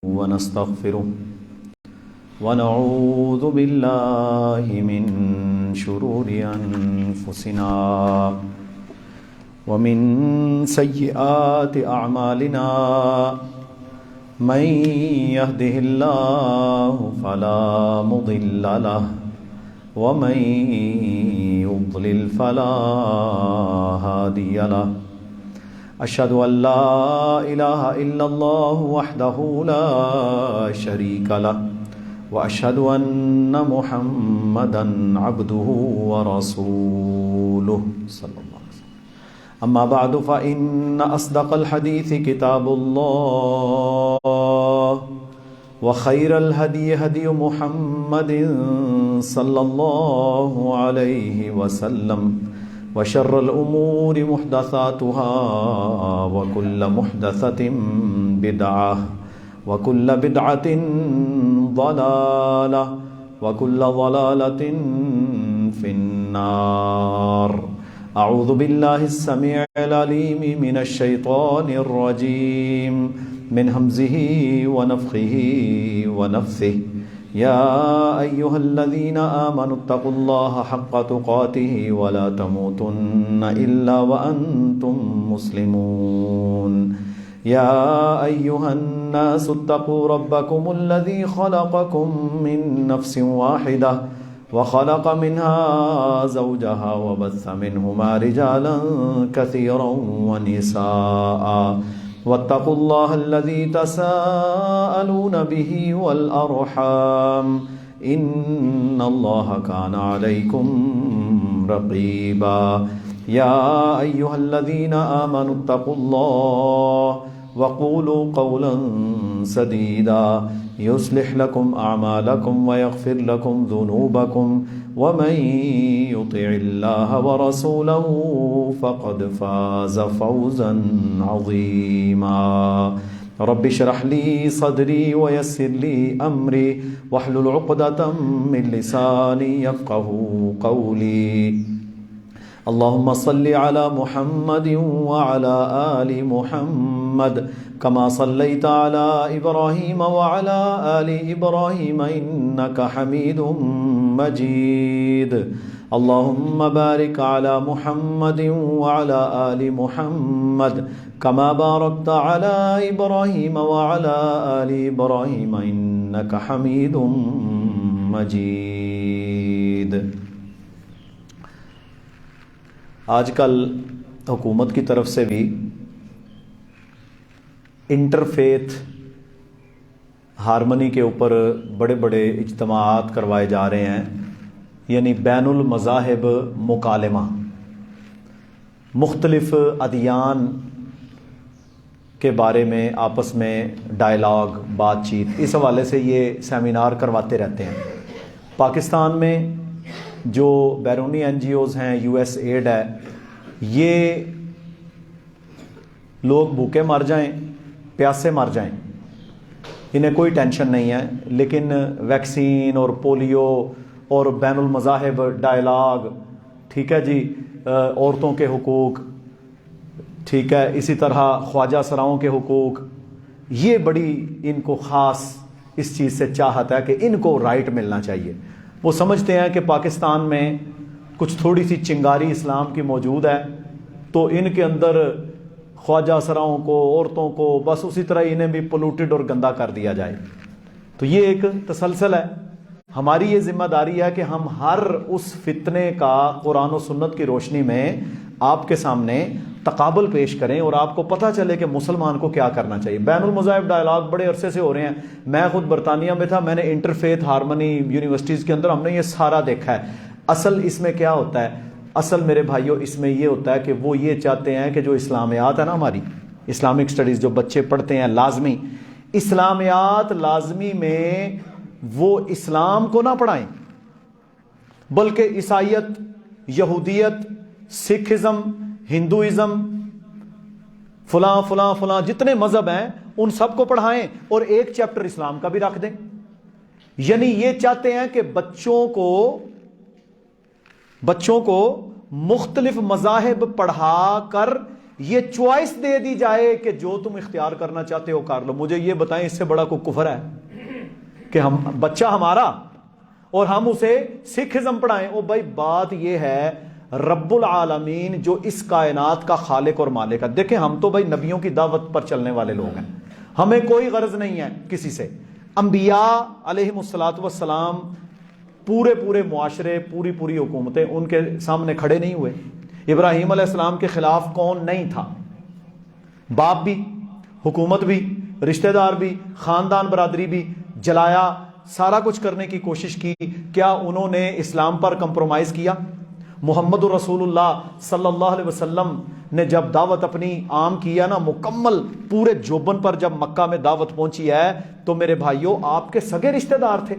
ونستغفره ونعوذ بالله من شرور أنفسنا ومن سيئات أعمالنا من يهده الله فلا مضل له ومن يضلل فلا هادي له أشهد أن لا إله إلا الله وحده لا شريك له وأشهد أن محمدا عبده ورسوله صلى الله عليه وسلم. أما بعد فإن أصدق الحديث كتاب الله وخير الهدي هدي محمد صلى الله عليه وسلم وشر الأمور محدثاتها وكل محدثة بدعة وكل بدعة ضلالة وكل ضلالة في النار. أعوذ بالله السميع العليم من الشيطان الرجيم من همزه ونفخه ونفثه. يا أيها الذين آمنوا اتقوا الله حق تقاته ولا تموتن إلا وأنتم مسلمون. يا أيها الناس اتقوا ربكم الذي خلقكم من نفس واحدة وخلق منها زوجها وبث منهما رجالا كثيرا ونساء واتقوا الله الذي تساءلون به والأرحام إن الله كان عليكم رقيبا. يا أيها الذين آمنوا اتقوا الله وقولوا قولا سديدا يصلح لكم أعمالكم ويغفر لكم ذنوبكم ومن يطع الله ورسوله فقد فاز فوزا عظيما. رب اشرح لي صدري ويسر لي أمري واحلل عقدة من لساني يفقهوا قولي. اللهم صل على محمد وعلى آل محمد كما صليت على إبراهيم وعلى آل إبراهيم إنك حميد مجيد. اللهم بارك على محمد وعلى آل محمد كما باركت على إبراهيم وعلى آل إبراهيم إنك حميد مجيد. آج کل حکومت کی طرف سے بھی انٹرفیتھ ہارمنی کے اوپر بڑے بڑے اجتماعات کروائے جا رہے ہیں، یعنی بین المذاہب مکالمہ، مختلف ادیان کے بارے میں آپس میں ڈائلاگ، بات چیت، اس حوالے سے یہ سیمینار کرواتے رہتے ہیں. پاکستان میں جو بیرونی این جی اوز ہیں، یو ایس ایڈ ہے، یہ لوگ بھوکے مر جائیں، پیاسے مر جائیں، انہیں کوئی ٹینشن نہیں ہے، لیکن ویکسین اور پولیو اور بین المذاہب ڈائلاگ، ٹھیک ہے جی، عورتوں کے حقوق، ٹھیک ہے، اسی طرح خواجہ سراؤں کے حقوق، یہ بڑی ان کو خاص اس چیز سے چاہت ہے کہ ان کو رائٹ ملنا چاہیے. وہ سمجھتے ہیں کہ پاکستان میں کچھ تھوڑی سی چنگاری اسلام کی موجود ہے، تو ان کے اندر خواجہ سراؤں کو، عورتوں کو بس اسی طرح انہیں بھی پولوٹڈ اور گندا کر دیا جائے. تو یہ ایک تسلسل ہے. ہماری یہ ذمہ داری ہے کہ ہم ہر اس فتنے کا قرآن و سنت کی روشنی میں آپ کے سامنے تقابل پیش کریں اور آپ کو پتہ چلے کہ مسلمان کو کیا کرنا چاہیے. بین المذاہب ڈائلاگ بڑے عرصے سے ہو رہے ہیں. میں خود برطانیہ میں تھا، میں نے انٹرفیتھ ہارمنی یونیورسٹیز کے اندر ہم نے یہ سارا دیکھا ہے. اصل اس میں کیا ہوتا ہے؟ اصل میرے بھائیوں اس میں یہ ہوتا ہے کہ وہ یہ چاہتے ہیں کہ جو اسلامیات ہے نا، ہماری اسلامک سٹڈیز جو بچے پڑھتے ہیں لازمی، اسلامیات لازمی میں وہ اسلام کو نہ پڑھائیں، بلکہ عیسائیت، یہودیت، سکھزم، ہندوازم، فلاں فلاں فلاں جتنے مذہب ہیں ان سب کو پڑھائیں اور ایک چیپٹر اسلام کا بھی رکھ دیں. یعنی یہ چاہتے ہیں کہ بچوں کو مختلف مذاہب پڑھا کر یہ چوائس دے دی جائے کہ جو تم اختیار کرنا چاہتے ہو کر لو. مجھے یہ بتائیں اس سے بڑا کوئی کفر ہے کہ ہم بچہ ہمارا اور ہم اسے سکھزم پڑھائیں؟ او بھائی بات یہ ہے رب العالمین جو اس کائنات کا خالق اور مالک ہے. دیکھیں ہم تو بھائی نبیوں کی دعوت پر چلنے والے لوگ ہیں, ہمیں کوئی غرض نہیں ہے کسی سے. انبیاء علیہم الصلاۃ والسلام پورے معاشرے پوری حکومتیں ان کے سامنے کھڑے نہیں ہوئے. ابراہیم علیہ السلام کے خلاف کون نہیں تھا؟ باپ بھی, حکومت بھی, رشتہ دار بھی, خاندان برادری بھی, جلایا, سارا کچھ کرنے کی کوشش کی. کیا انہوں نے اسلام پر کمپرومائز کیا؟ محمد رسول اللہ صلی اللہ علیہ وسلم نے جب دعوت اپنی عام کیا نا, مکمل پورے جوبن پر جب مکہ میں دعوت پہنچی ہے, تو میرے بھائیوں آپ کے سگے رشتہ دار تھے,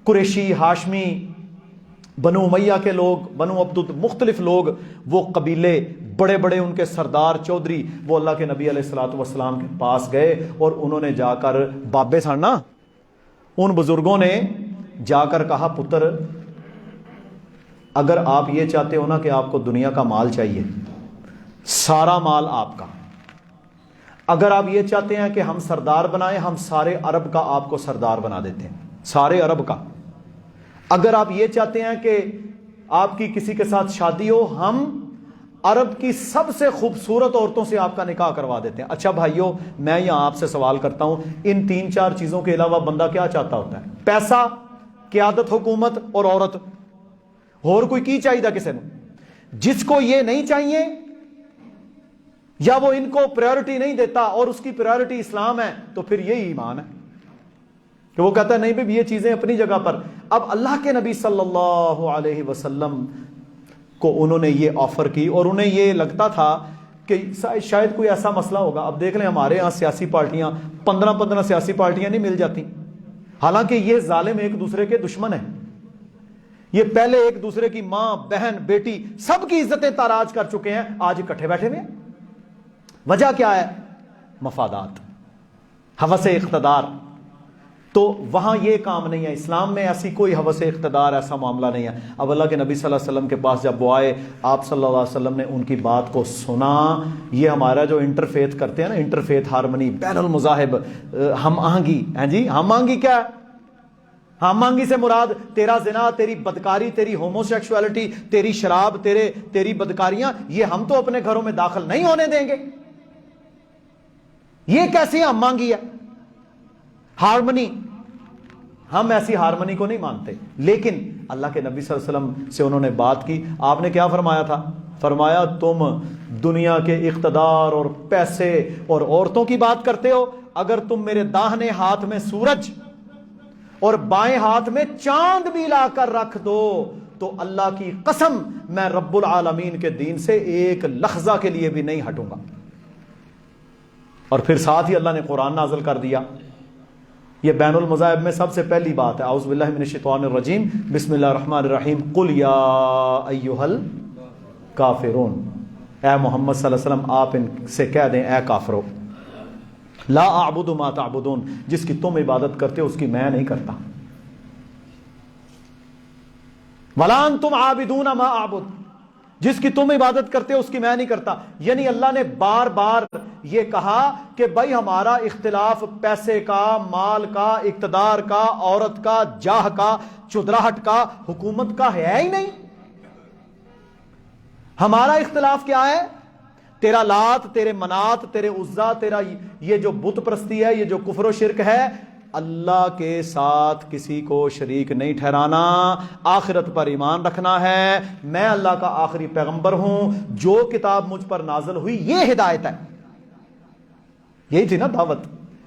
قریشی, ہاشمی, بنو امیہ کے لوگ, بنو عبد مختلف لوگ, وہ قبیلے بڑے ان کے سردار چودھری, وہ اللہ کے نبی علیہ الصلوۃ والسلام کے پاس گئے اور انہوں نے جا کر, بابے سڑنا, ان بزرگوں نے جا کر کہا پتر اگر آپ یہ چاہتے ہو نا کہ آپ کو دنیا کا مال چاہیے, سارا مال آپ کا, اگر آپ یہ چاہتے ہیں کہ ہم سردار بنائیں, ہم سارے عرب کا آپ کو سردار بنا دیتے ہیں, سارے عرب کا. اگر آپ یہ چاہتے ہیں کہ آپ کی کسی کے ساتھ شادی ہو, ہم عرب کی سب سے خوبصورت عورتوں سے آپ کا نکاح کروا دیتے ہیں. اچھا بھائیوں, میں یہاں آپ سے سوال کرتا ہوں, ان 3-4 چیزوں کے علاوہ بندہ کیا چاہتا ہوتا ہے؟ پیسہ, قیادت, حکومت اور عورت. اور کوئی کی چاہیے کسی نے؟ جس کو یہ نہیں چاہیے یا وہ ان کو پریورٹی نہیں دیتا اور اس کی پریورٹی اسلام ہے, تو پھر یہی ایمان ہے کہ وہ کہتا ہے نہیں بھی یہ چیزیں اپنی جگہ پر. اب اللہ کے نبی صلی اللہ علیہ وسلم کو انہوں نے یہ آفر کی اور انہیں یہ لگتا تھا کہ شاید کوئی ایسا مسئلہ ہوگا. اب دیکھ لیں ہمارے ہاں سیاسی پارٹیاں 15 سیاسی پارٹیاں نہیں مل جاتی, حالانکہ یہ ظالم ایک دوسرے کے دشمن ہیں. یہ پہلے ایک دوسرے کی ماں, بہن, بیٹی سب کی عزتیں تاراج کر چکے ہیں, آج اکٹھے بیٹھے ہوئے ہیں. وجہ کیا ہے؟ مفادات, ہوس اقتدار. تو وہاں یہ کام نہیں ہے. اسلام میں ایسی کوئی ہوس اقتدار, ایسا معاملہ نہیں ہے. اب اللہ کے نبی صلی اللہ علیہ وسلم کے پاس جب وہ آئے, آپ صلی اللہ علیہ وسلم نے ان کی بات کو سنا. یہ ہمارا جو انٹرفیتھ کرتے ہیں نا, انٹرفیتھ ہارمنی, بین المذاہب, ہم آہنگی ہیں جی. ہم آہنگی کیا ہے؟ ہم آہنگی سے مراد تیرا زنا, تیری بدکاری, تیری ہومو سیکشوالٹی, تیری شراب, تیری بدکاریاں, یہ ہم تو اپنے گھروں میں داخل نہیں ہونے دیں گے. یہ کیسی ہم آہنگی ہے؟ ہارمنی, ہم ایسی ہارمنی کو نہیں مانتے. لیکن اللہ کے نبی صلی اللہ علیہ وسلم سے انہوں نے بات کی. آپ نے کیا فرمایا تھا؟ فرمایا تم دنیا کے اقتدار اور پیسے اور عورتوں کی بات کرتے ہو, اگر تم میرے داہنے ہاتھ میں سورج اور بائیں ہاتھ میں چاند بھی لا کر رکھ دو تو اللہ کی قسم میں رب العالمین کے دین سے ایک لحظہ کے لیے بھی نہیں ہٹوں گا. اور پھر ساتھ ہی اللہ نے قرآن نازل کر دیا. یہ بین المذاہب میں سب سے پہلی بات ہے. اعوذ باللہ من الشیطان الرجیم, بسم اللہ الرحمن الرحیم, قل یا ایھا الکافرون. اے محمد صلی اللہ علیہ وسلم آپ ان سے کہہ دیں اے کافرو, لا اعبد ما تعبدون, جس کی تم عبادت کرتے ہو اس کی میں نہیں کرتا. ولا انتم عابدون ما اعبد, جس کی تم عبادت کرتے ہو اس کی میں نہیں کرتا. یعنی اللہ نے بار بار یہ کہا کہ بھائی ہمارا اختلاف پیسے کا, مال کا, اقتدار کا, عورت کا, جاہ کا, چودراہٹ کا, حکومت کا ہے ہی نہیں. ہمارا اختلاف کیا ہے؟ تیرا لات, تیرے منات, تیرے عزا, تیرا یہ جو بت پرستی ہے, یہ جو کفر و شرک ہے, اللہ کے ساتھ کسی کو شریک نہیں ٹھہرانا, آخرت پر ایمان رکھنا ہے. میں اللہ کا آخری پیغمبر ہوں, جو کتاب مجھ پر نازل ہوئی یہ ہدایت ہے. یہی تھی نا دعوت.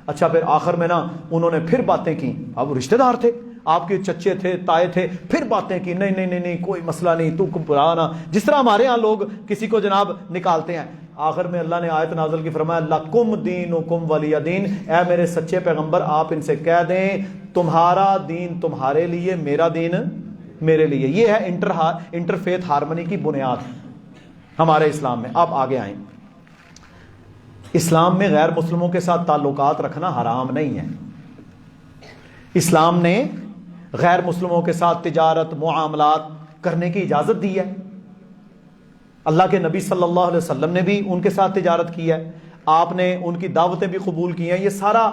اچھا پھر آخر میں نا انہوں نے پھر باتیں کی. اب رشتہ دار تھے, آپ کے چچے تھے, تائے تھے, پھر باتیں کی, نہیں کوئی مسئلہ نہیں, تو پرانا, جس طرح ہمارے ہاں لوگ کسی کو جناب نکالتے ہیں. آخر میں اللہ نے آیت نازل کی, فرمایا لکم دینکم ولی دین. اے میرے سچے پیغمبر آپ ان سے کہہ دیں تمہارا دین تمہارے لیے, میرا دین میرے لیے. یہ ہے انٹرفیتھ ہارمنی کی بنیاد ہمارے اسلام میں. آپ آگے آئیں. اسلام میں غیر مسلموں کے ساتھ تعلقات رکھنا حرام نہیں ہے. اسلام نے غیر مسلموں کے ساتھ تجارت, معاملات کرنے کی اجازت دی ہے. اللہ کے نبی صلی اللہ علیہ وسلم نے بھی ان کے ساتھ تجارت کی ہے، آپ نے ان کی دعوتیں بھی قبول کی ہیں، یہ سارا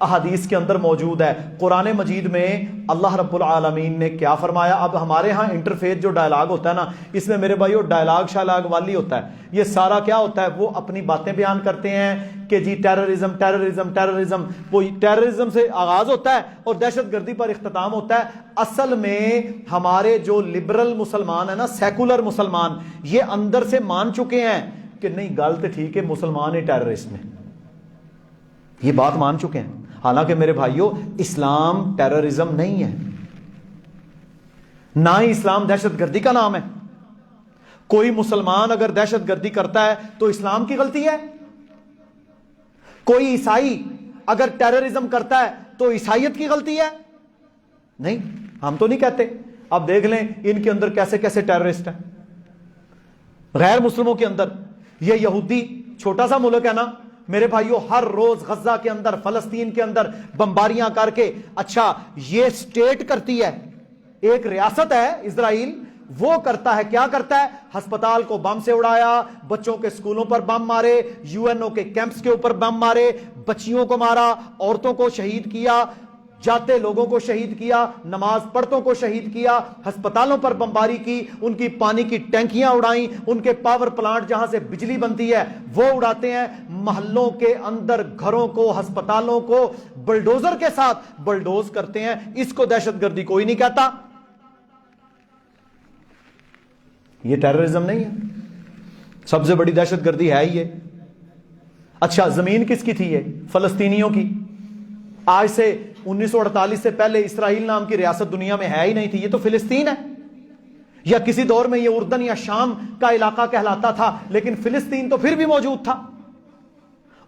احادیث کے اندر موجود ہے۔ قرآن مجید میں اللہ رب العالمین نے کیا فرمایا؟ اب ہمارے ہاں انٹرفیس جو ڈائلاگ ہوتا ہے نا، اس میں میرے بھائیو ڈائلاگ شالاگ والی ہوتا ہے، یہ سارا کیا ہوتا ہے؟ وہ اپنی باتیں بیان کرتے ہیں کہ جی ٹیررزم ٹیررزم ٹیررزم، وہ ٹیررزم سے آغاز ہوتا ہے اور دہشت گردی پر اختتام ہوتا ہے۔ اصل میں ہمارے جو لبرل مسلمان ہیں نا، سیکولر مسلمان، یہ اندر سے مان چکے ہیں کہ نہیں گل تو ٹھیک ہے، مسلمان ہی ٹیررسٹ میں، یہ بات مان چکے ہیں۔ حالانکہ میرے بھائیوں اسلام ٹیررزم نہیں ہے، نہ ہی اسلام دہشت گردی کا نام ہے۔ کوئی مسلمان اگر دہشت گردی کرتا ہے تو اسلام کی غلطی ہے، کوئی عیسائی اگر ٹیررزم کرتا ہے تو عیسائیت کی غلطی ہے؟ نہیں، ہم تو نہیں کہتے۔ اب دیکھ لیں ان کے اندر کیسے کیسے ٹیررسٹ ہیں غیر مسلموں کے اندر۔ یہ یہودی چھوٹا سا ملک ہے نا میرے بھائیوں، ہر روز غزہ کے اندر، فلسطین کے اندر بمباریاں کر کے، اچھا یہ سٹیٹ کرتی ہے، ایک ریاست ہے اسرائیل، وہ کرتا ہے کیا کرتا ہے؟ ہسپتال کو بم سے اڑایا، بچوں کے سکولوں پر بم مارے، یو این او کے کیمپس کے اوپر بم مارے، بچیوں کو مارا، عورتوں کو شہید کیا، جاتے لوگوں کو شہید کیا، نماز پڑھتوں کو شہید کیا، ہسپتالوں پر بمباری کی، ان کی پانی کی ٹینکیاں اڑائیں، ان کے پاور پلانٹ جہاں سے بجلی بنتی ہے وہ اڑاتے ہیں، محلوں کے اندر گھروں کو، ہسپتالوں کو بلڈوزر کے ساتھ بلڈوز کرتے ہیں۔ اس کو دہشت گردی کوئی نہیں کہتا، یہ ٹیررزم نہیں ہے، سب سے بڑی دہشت گردی ہے یہ۔ اچھا زمین کس کی تھی؟ یہ فلسطینیوں کی۔ آج سے 1948 سے پہلے اسرائیل نام کی ریاست دنیا میں ہے ہی نہیں تھی، یہ تو فلسطین ہے، یا کسی دور میں یہ اردن یا شام کا علاقہ کہلاتا تھا، لیکن فلسطین تو پھر بھی موجود تھا۔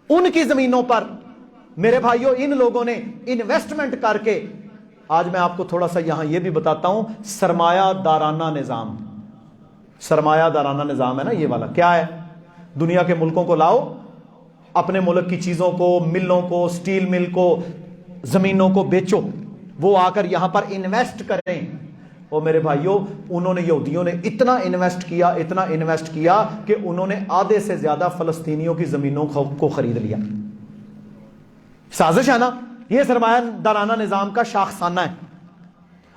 ان کی زمینوں پر میرے بھائیوں ان لوگوں نے انویسٹمنٹ کر کے، آج میں آپ کو تھوڑا سا یہاں یہ بھی بتاتا ہوں، سرمایہ دارانہ نظام، سرمایہ دارانہ نظام ہے نا یہ والا، کیا ہے؟ دنیا کے ملکوں کو لاؤ، اپنے ملک کی چیزوں کو، ملوں کو، سٹیل مل کو، زمینوں کو بیچو، وہ آ کر یہاں پر انویسٹ کریں۔ اور میرے بھائیوں انہوں نے، یہودیوں نے اتنا انویسٹ کیا، اتنا انویسٹ کیا کہ انہوں نے آدھے سے زیادہ فلسطینیوں کی زمینوں کو خرید لیا۔ سازش ہے نا، یہ سرمایہ دارانہ نظام کا شاخسانہ ہے۔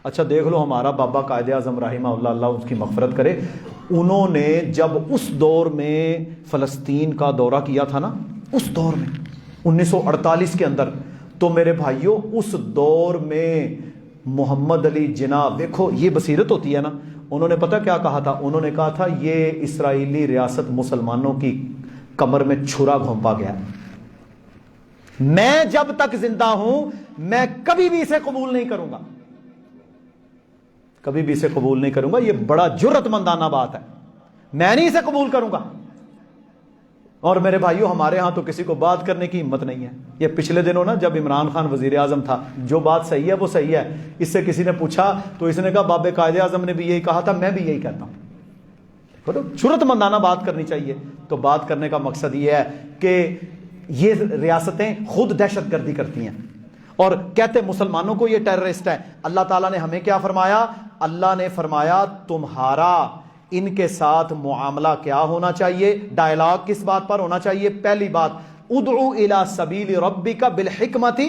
اچھا دیکھ لو ہمارا بابا قائد اعظم رحمہ اللہ، اللہ اس کی مغفرت کرے، انہوں نے جب اس دور میں فلسطین کا دورہ کیا تھا نا، اس دور میں 1948 کے اندر، تو میرے بھائیوں اس دور میں محمد علی جناح، دیکھو یہ بصیرت ہوتی ہے نا، انہوں نے پتہ کیا کہا تھا؟ انہوں نے کہا تھا یہ اسرائیلی ریاست مسلمانوں کی کمر میں چھرا گھونپا گیا، میں جب تک زندہ ہوں میں کبھی بھی اسے قبول نہیں کروں گا، کبھی بھی اسے قبول نہیں کروں گا، یہ بڑا جرأت مندانہ بات ہے، میں نہیں اسے قبول کروں گا۔ اور میرے بھائیوں ہمارے ہاں تو کسی کو بات کرنے کی ہمت نہیں ہے۔ یہ پچھلے دنوں نا جب عمران خان وزیر اعظم تھا، جو بات صحیح ہے وہ صحیح ہے، اس سے کسی نے پوچھا تو اس نے کہا باب قائد اعظم نے بھی یہی کہا تھا، میں بھی یہی کہتا ہوں۔ جرأت مندانہ بات کرنی چاہیے۔ تو بات کرنے کا مقصد یہ ہے کہ یہ ریاستیں خود دہشت گردی کرتی ہیں اور کہتے مسلمانوں کو یہ ٹیررسٹ ہے۔ اللہ تعالیٰ نے ہمیں کیا فرمایا؟ اللہ نے فرمایا تمہارا ان کے ساتھ معاملہ کیا ہونا چاہیے، ڈائلاگ کس بات پر ہونا چاہیے؟ پہلی بات ادعو الی سبیل ربک بالحکمت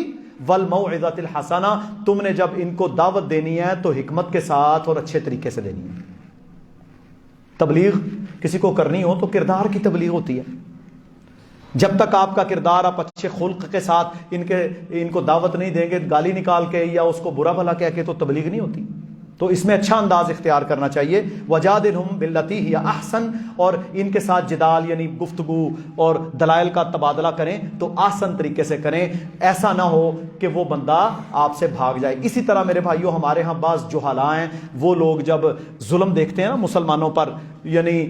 والموعظۃ الحسنہ، تم نے جب ان کو دعوت دینی ہے تو حکمت کے ساتھ اور اچھے طریقے سے دینی ہے۔ تبلیغ کسی کو کرنی ہو تو کردار کی تبلیغ ہوتی ہے۔ جب تک آپ کا کردار، آپ اچھے خلق کے ساتھ ان کو دعوت نہیں دیں گے، گالی نکال کے یا اس کو برا بھلا کہہ کے، تو تبلیغ نہیں ہوتی۔ تو اس میں اچھا انداز اختیار کرنا چاہیے۔ وجادلہم باللتی ہی احسن، اور ان کے ساتھ جدال یعنی گفتگو اور دلائل کا تبادلہ کریں تو آسن طریقے سے کریں، ایسا نہ ہو کہ وہ بندہ آپ سے بھاگ جائے۔ اسی طرح میرے بھائیوں ہمارے ہاں بعض جہلاء ہیں، وہ لوگ جب ظلم دیکھتے ہیں نا مسلمانوں پر، یعنی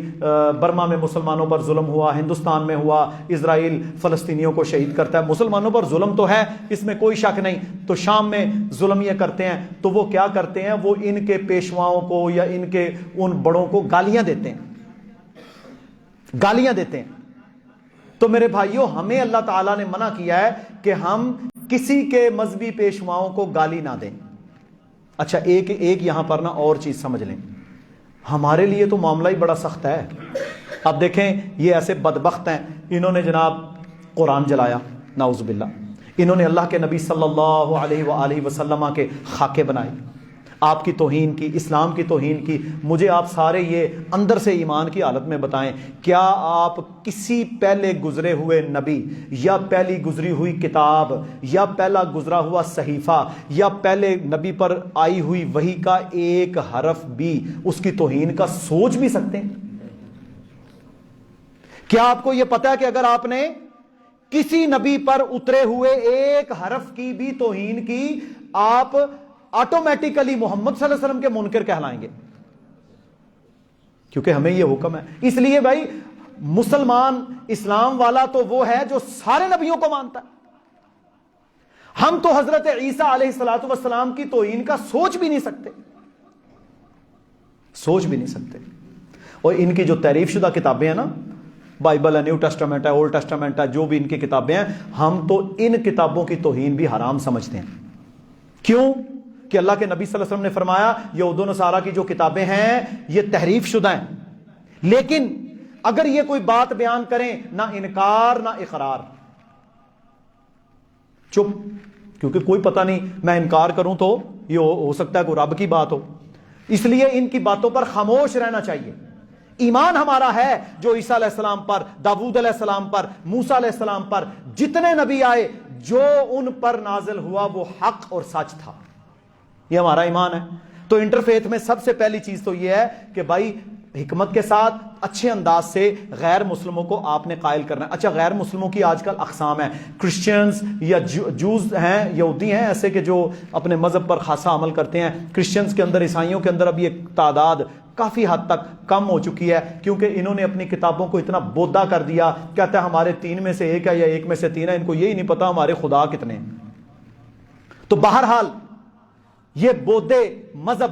برما میں مسلمانوں پر ظلم ہوا، ہندوستان میں ہوا، اسرائیل فلسطینیوں کو شہید کرتا ہے، مسلمانوں پر ظلم تو ہے، اس میں کوئی شک نہیں، تو شام میں ظلم یہ کرتے ہیں، تو وہ کیا کرتے ہیں؟ وہ ان کے پیشواؤں کو یا ان کے ان بڑوں کو گالیاں دیتے ہیں، گالیاں دیتے ہیں۔ تو میرے بھائیوں ہمیں اللہ تعالیٰ نے منع کیا ہے کہ ہم کسی کے مذہبی پیشواؤں کو گالی نہ دیں۔ اچھا ایک یہاں پر نا اور چیز سمجھ لیں، ہمارے لیے تو معاملہ ہی بڑا سخت ہے. اب دیکھیں یہ ایسے بدبخت ہیں, انہوں نے جناب قرآن جلایا, نعوذ باللہ, انہوں نے اللہ کے نبی صلی اللہ علیہ وآلہ وسلم کے خاکے بنائے, آپ کی توہین کی, اسلام کی توہین کی. مجھے آپ سارے یہ اندر سے ایمان کی حالت میں بتائیں, کیا آپ کسی پہلے گزرے ہوئے نبی یا پہلی گزری ہوئی کتاب یا پہلا گزرا ہوا صحیفہ یا پہلے نبی پر آئی ہوئی وحی کا ایک حرف بھی اس کی توہین کا سوچ بھی سکتے ہیں؟ کیا آپ کو یہ پتا ہے کہ اگر آپ نے کسی نبی پر اترے ہوئے ایک حرف کی بھی توہین کی, آپ آٹومیٹیکلی محمد صلی اللہ علیہ وسلم کے منکر کہلائیں گے, کیونکہ ہمیں یہ حکم ہے. اس لیے بھائی مسلمان اسلام والا تو وہ ہے جو سارے نبیوں کو مانتا ہے. ہم تو حضرت عیسیٰ علیہ الصلوۃ والسلام کی توہین کا سوچ بھی نہیں سکتے, سوچ بھی نہیں سکتے. اور ان کی جو تعریف شدہ کتابیں ہیں نا, بائبل ہے, نیو ٹیسٹامنٹ ہے, اولڈ ٹیسٹامنٹ ہے, جو بھی ان کی کتابیں ہیں, ہم تو ان کتابوں کی توہین بھی حرام سمجھتے ہیں. کیوں؟ کہ اللہ کے نبی صلی اللہ علیہ وسلم نے فرمایا یہود و نصارہ کی جو کتابیں ہیں یہ تحریف شدہ ہیں, لیکن اگر یہ کوئی بات بیان کریں نہ انکار نہ اقرار, چپ, کیونکہ کوئی پتہ نہیں میں انکار کروں تو یہ ہو سکتا ہے کوئی رب کی بات ہو, اس لیے ان کی باتوں پر خاموش رہنا چاہیے. ایمان ہمارا ہے جو عیسیٰ علیہ السلام پر, داؤد علیہ السلام پر, موسیٰ علیہ السلام پر, جتنے نبی آئے جو ان پر نازل ہوا وہ حق اور سچ تھا, یہ ہمارا ایمان ہے. تو انٹرفیتھ میں سب سے پہلی چیز تو یہ ہے کہ بھائی حکمت کے ساتھ اچھے انداز سے غیر مسلموں کو آپ نے قائل کرنا ہے. اچھا, غیر مسلموں کی آج کل اقسام ہیں, کرسچنز یا جوز ہیں, یہودی ہیں ایسے کہ جو اپنے مذہب پر خاصا عمل کرتے ہیں. کرسچنز کے اندر, عیسائیوں کے اندر اب یہ تعداد کافی حد تک کم ہو چکی ہے, کیونکہ انہوں نے اپنی کتابوں کو اتنا بودا کر دیا, کہتا ہے ہمارے 3 میں سے 1 ہے یا 1 میں سے 3 ہے, ان کو یہی نہیں پتا ہمارے خدا کتنے ہیں. تو بہرحال یہ بودے مذہب,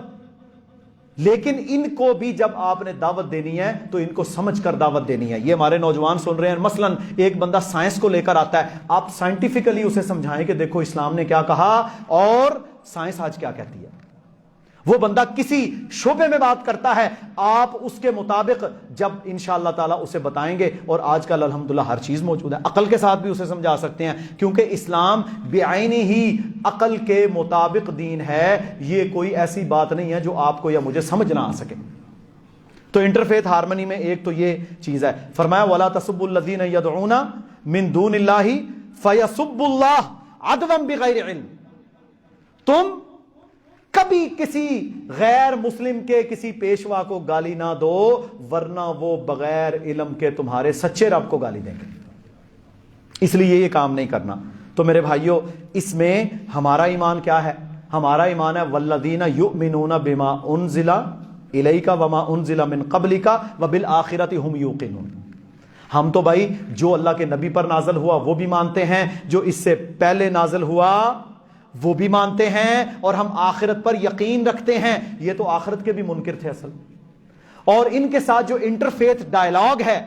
لیکن ان کو بھی جب آپ نے دعوت دینی ہے تو ان کو سمجھ کر دعوت دینی ہے. یہ ہمارے نوجوان سن رہے ہیں, مثلا ایک بندہ سائنس کو لے کر آتا ہے, آپ سائنٹیفکلی اسے سمجھائیں کہ دیکھو اسلام نے کیا کہا اور سائنس آج کیا کہتی ہے. وہ بندہ کسی شعبے میں بات کرتا ہے, آپ اس کے مطابق جب انشاءاللہ تعالی اسے بتائیں گے, اور آج کل الحمدللہ ہر چیز موجود ہے, عقل کے ساتھ بھی اسے سمجھا سکتے ہیں, کیونکہ اسلام بعینی ہی عقل کے مطابق دین ہے. یہ کوئی ایسی بات نہیں ہے جو آپ کو یا مجھے سمجھ نہ آ سکے. تو انٹرفیتھ ہارمنی میں ایک تو یہ چیز ہے. فرمایا وَلَا تَسُبُّوا الَّذِينَ يَدْعُونَ مِن دُونِ اللَّهِ فَيَسُبُّوا اللَّهَ عَدْوًا بِغَيْرِ عِلْمٍ. تم کبھی کسی غیر مسلم کے کسی پیشوا کو گالی نہ دو, ورنہ وہ بغیر علم کے تمہارے سچے رب کو گالی دیں گے. اس لیے یہ کام نہیں کرنا. تو میرے بھائیوں, اس میں ہمارا ایمان کیا ہے؟ ہمارا ایمان ہے والذین یؤمنون بما انزل الیک وما انزل من قبلک وبالآخرۃ هم یوقنون. ہم تو بھائی جو اللہ کے نبی پر نازل ہوا وہ بھی مانتے ہیں, جو اس سے پہلے نازل ہوا وہ بھی مانتے ہیں, اور ہم آخرت پر یقین رکھتے ہیں. یہ تو آخرت کے بھی منکر تھے اصل. اور ان کے ساتھ جو انٹرفیتھ ڈائلاگ ہے,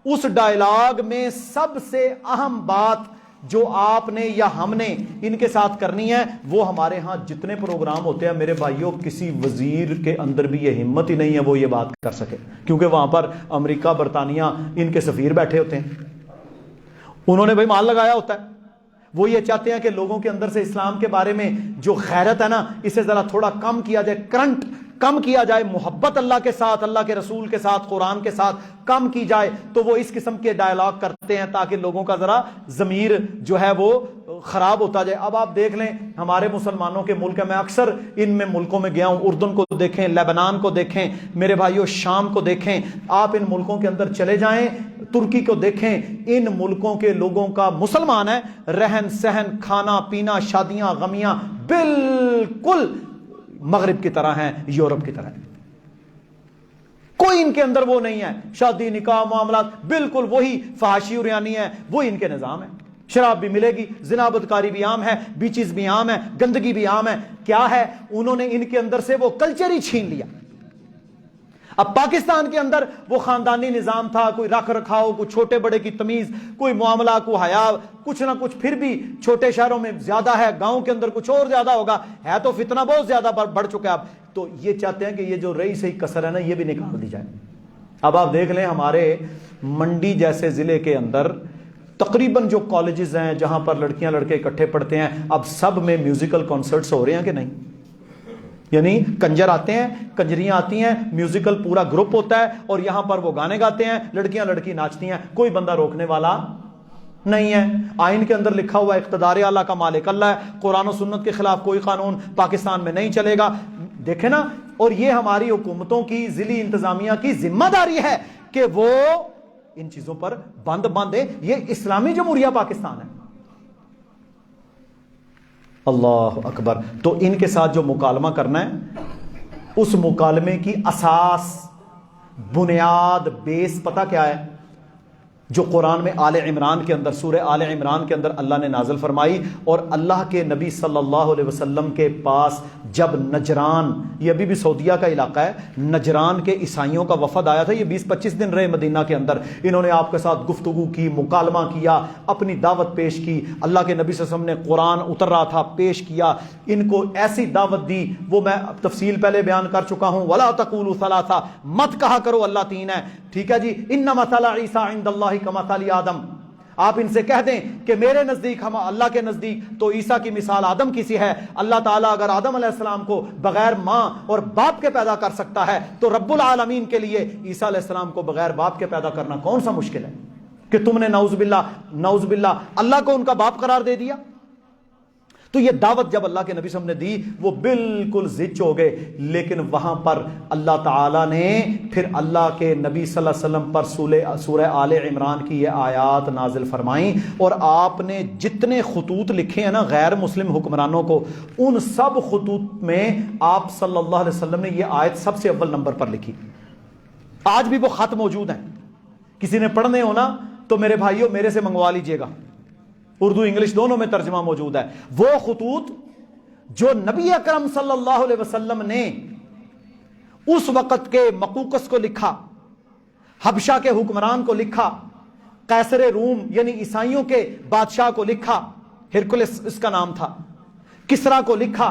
اس ڈائلاگ میں سب سے اہم بات جو آپ نے یا ہم نے ان کے ساتھ کرنی ہے, وہ ہمارے ہاں جتنے پروگرام ہوتے ہیں میرے بھائیوں, کسی وزیر کے اندر بھی یہ ہمت ہی نہیں ہے وہ یہ بات کر سکے, کیونکہ وہاں پر امریکہ برطانیہ ان کے سفیر بیٹھے ہوتے ہیں, انہوں نے بھائی مال لگایا ہوتا ہے. وہ یہ چاہتے ہیں کہ لوگوں کے اندر سے اسلام کے بارے میں جو غیرت ہے نا, اسے ذرا تھوڑا کم کیا جائے, کرنٹ کم کیا جائے, محبت اللہ کے ساتھ, اللہ کے رسول کے ساتھ, قرآن کے ساتھ کم کی جائے. تو وہ اس قسم کے ڈائلاگ کرتے ہیں تاکہ لوگوں کا ذرا ضمیر جو ہے وہ خراب ہوتا جائے. اب آپ دیکھ لیں ہمارے مسلمانوں کے ملک ہے, میں اکثر ان میں ملکوں میں گیا ہوں, اردن کو دیکھیں, لیبنان کو دیکھیں میرے بھائیوں, شام کو دیکھیں, آپ ان ملکوں کے اندر چلے جائیں, ترکی کو دیکھیں. ان ملکوں کے لوگوں کا, مسلمان ہے, رہن سہن, کھانا پینا, شادیاں غمیاں بالکل مغرب کی طرح ہیں, یورپ کی طرح ہیں. کوئی ان کے اندر وہ نہیں ہے, شادی نکاح معاملات بالکل وہی فحاشی اور یعنی ہے, وہ ان کے نظام ہے. شراب بھی ملے گی, زنا بدکاری بھی عام ہے, بیچز بھی عام ہے, گندگی بھی عام ہے. کیا ہے؟ انہوں نے ان کے اندر سے وہ کلچر ہی چھین لیا. اب پاکستان کے اندر وہ خاندانی نظام تھا، کوئی رکھ رکھاؤ، کوئی چھوٹے بڑے کی تمیز، کوئی معاملہ، کوئی حیا، کچھ نہ کچھ، پھر بھی چھوٹے شہروں میں زیادہ ہے، گاؤں کے اندر کچھ اور زیادہ ہوگا، ہے تو فتنہ بہت زیادہ بڑھ چکا ہے اب. تو یہ چاہتے ہیں کہ یہ جو رہی صحیح کسر ہے نا، یہ بھی نکال دی جائے. اب آپ دیکھ لیں ہمارے منڈی جیسے ضلع کے اندر تقریباً جو کالجز ہیں جہاں پر لڑکیاں لڑکے اکٹھے پڑھتے ہیں، اب سب میں میوزیکل کانسرٹس ہو رہے ہیں کہ نہیں؟ یعنی کنجر آتے ہیں، کنجریاں آتی ہیں، میوزیکل پورا گروپ ہوتا ہے اور یہاں پر وہ گانے گاتے ہیں، لڑکیاں لڑکی ناچتی ہیں، کوئی بندہ روکنے والا نہیں ہے. آئین کے اندر لکھا ہوا اقتدار اعلیٰ کا مالک اللہ ہے، قرآن و سنت کے خلاف کوئی قانون پاکستان میں نہیں چلے گا. دیکھیں نا، اور یہ ہماری حکومتوں کی، ضلعی انتظامیہ کی ذمہ داری ہے کہ وہ ان چیزوں پر بند باندھے. یہ اسلامی جمہوریہ پاکستان ہے. اللہ اکبر. تو ان کے ساتھ جو مکالمہ کرنا ہے، اس مکالمے کی اساس، بنیاد، بیس پتہ کیا ہے؟ جو قرآن میں آل عمران کے اندر، سورہ آل عمران کے اندر اللہ نے نازل فرمائی. اور اللہ کے نبی صلی اللہ علیہ وسلم کے پاس جب نجران، یہ ابھی بھی سعودیہ کا علاقہ ہے، نجران کے عیسائیوں کا وفد آیا تھا، یہ 20-25 دن رہے مدینہ کے اندر، انہوں نے آپ کے ساتھ گفتگو کی، مکالمہ کیا، اپنی دعوت پیش کی. اللہ کے نبی صلی اللہ علیہ وسلم نے قرآن اتر رہا تھا، پیش کیا، ان کو ایسی دعوت دی، وہ میں تفصیل پہلے بیان کر چکا ہوں. وَلَا تَقُولُوا ثَلَاثَةٌ، مت کہا کرو اللہ تین ہے. ٹھیک ہے جی. إِنَّ مَثَلَ عِيسَىٰ عِندَ اللَّهِ كَمَثَلِ آدَمَ، آپ ان سے کہہ دیں کہ میرے نزدیک، ہم اللہ کے نزدیک تو عیسیٰ کی مثال آدم کی سی ہے. اللہ تعالیٰ اگر آدم علیہ السلام کو بغیر ماں اور باپ کے پیدا کر سکتا ہے تو رب العالمین کے لیے عیسیٰ علیہ السلام کو بغیر باپ کے پیدا کرنا کون سا مشکل ہے کہ تم نے نعوذ باللہ اللہ کو ان کا باپ قرار دے دیا. تو یہ دعوت جب اللہ کے نبی صلی اللہ علیہ وسلم نے دی، وہ بالکل زچ ہو گئے. لیکن وہاں پر اللہ تعالیٰ نے پھر اللہ کے نبی صلی اللہ علیہ وسلم پر سورہ آل عمران کی یہ آیات نازل فرمائیں. اور آپ نے جتنے خطوط لکھے ہیں نا غیر مسلم حکمرانوں کو، ان سب خطوط میں آپ صلی اللہ علیہ وسلم نے یہ آیت سب سے اول نمبر پر لکھی. آج بھی وہ خط موجود ہیں، کسی نے پڑھنے ہونا تو میرے بھائیوں میرے سے منگوا لیجئے گا، اردو انگلش دونوں میں ترجمہ موجود ہے. وہ خطوط جو نبی اکرم صلی اللہ علیہ وسلم نے اس وقت کے مقوقس کو لکھا، حبشہ کے حکمران کو لکھا، قیصر روم یعنی عیسائیوں کے بادشاہ کو لکھا، ہرکلس اس کا نام تھا، کسرا کو لکھا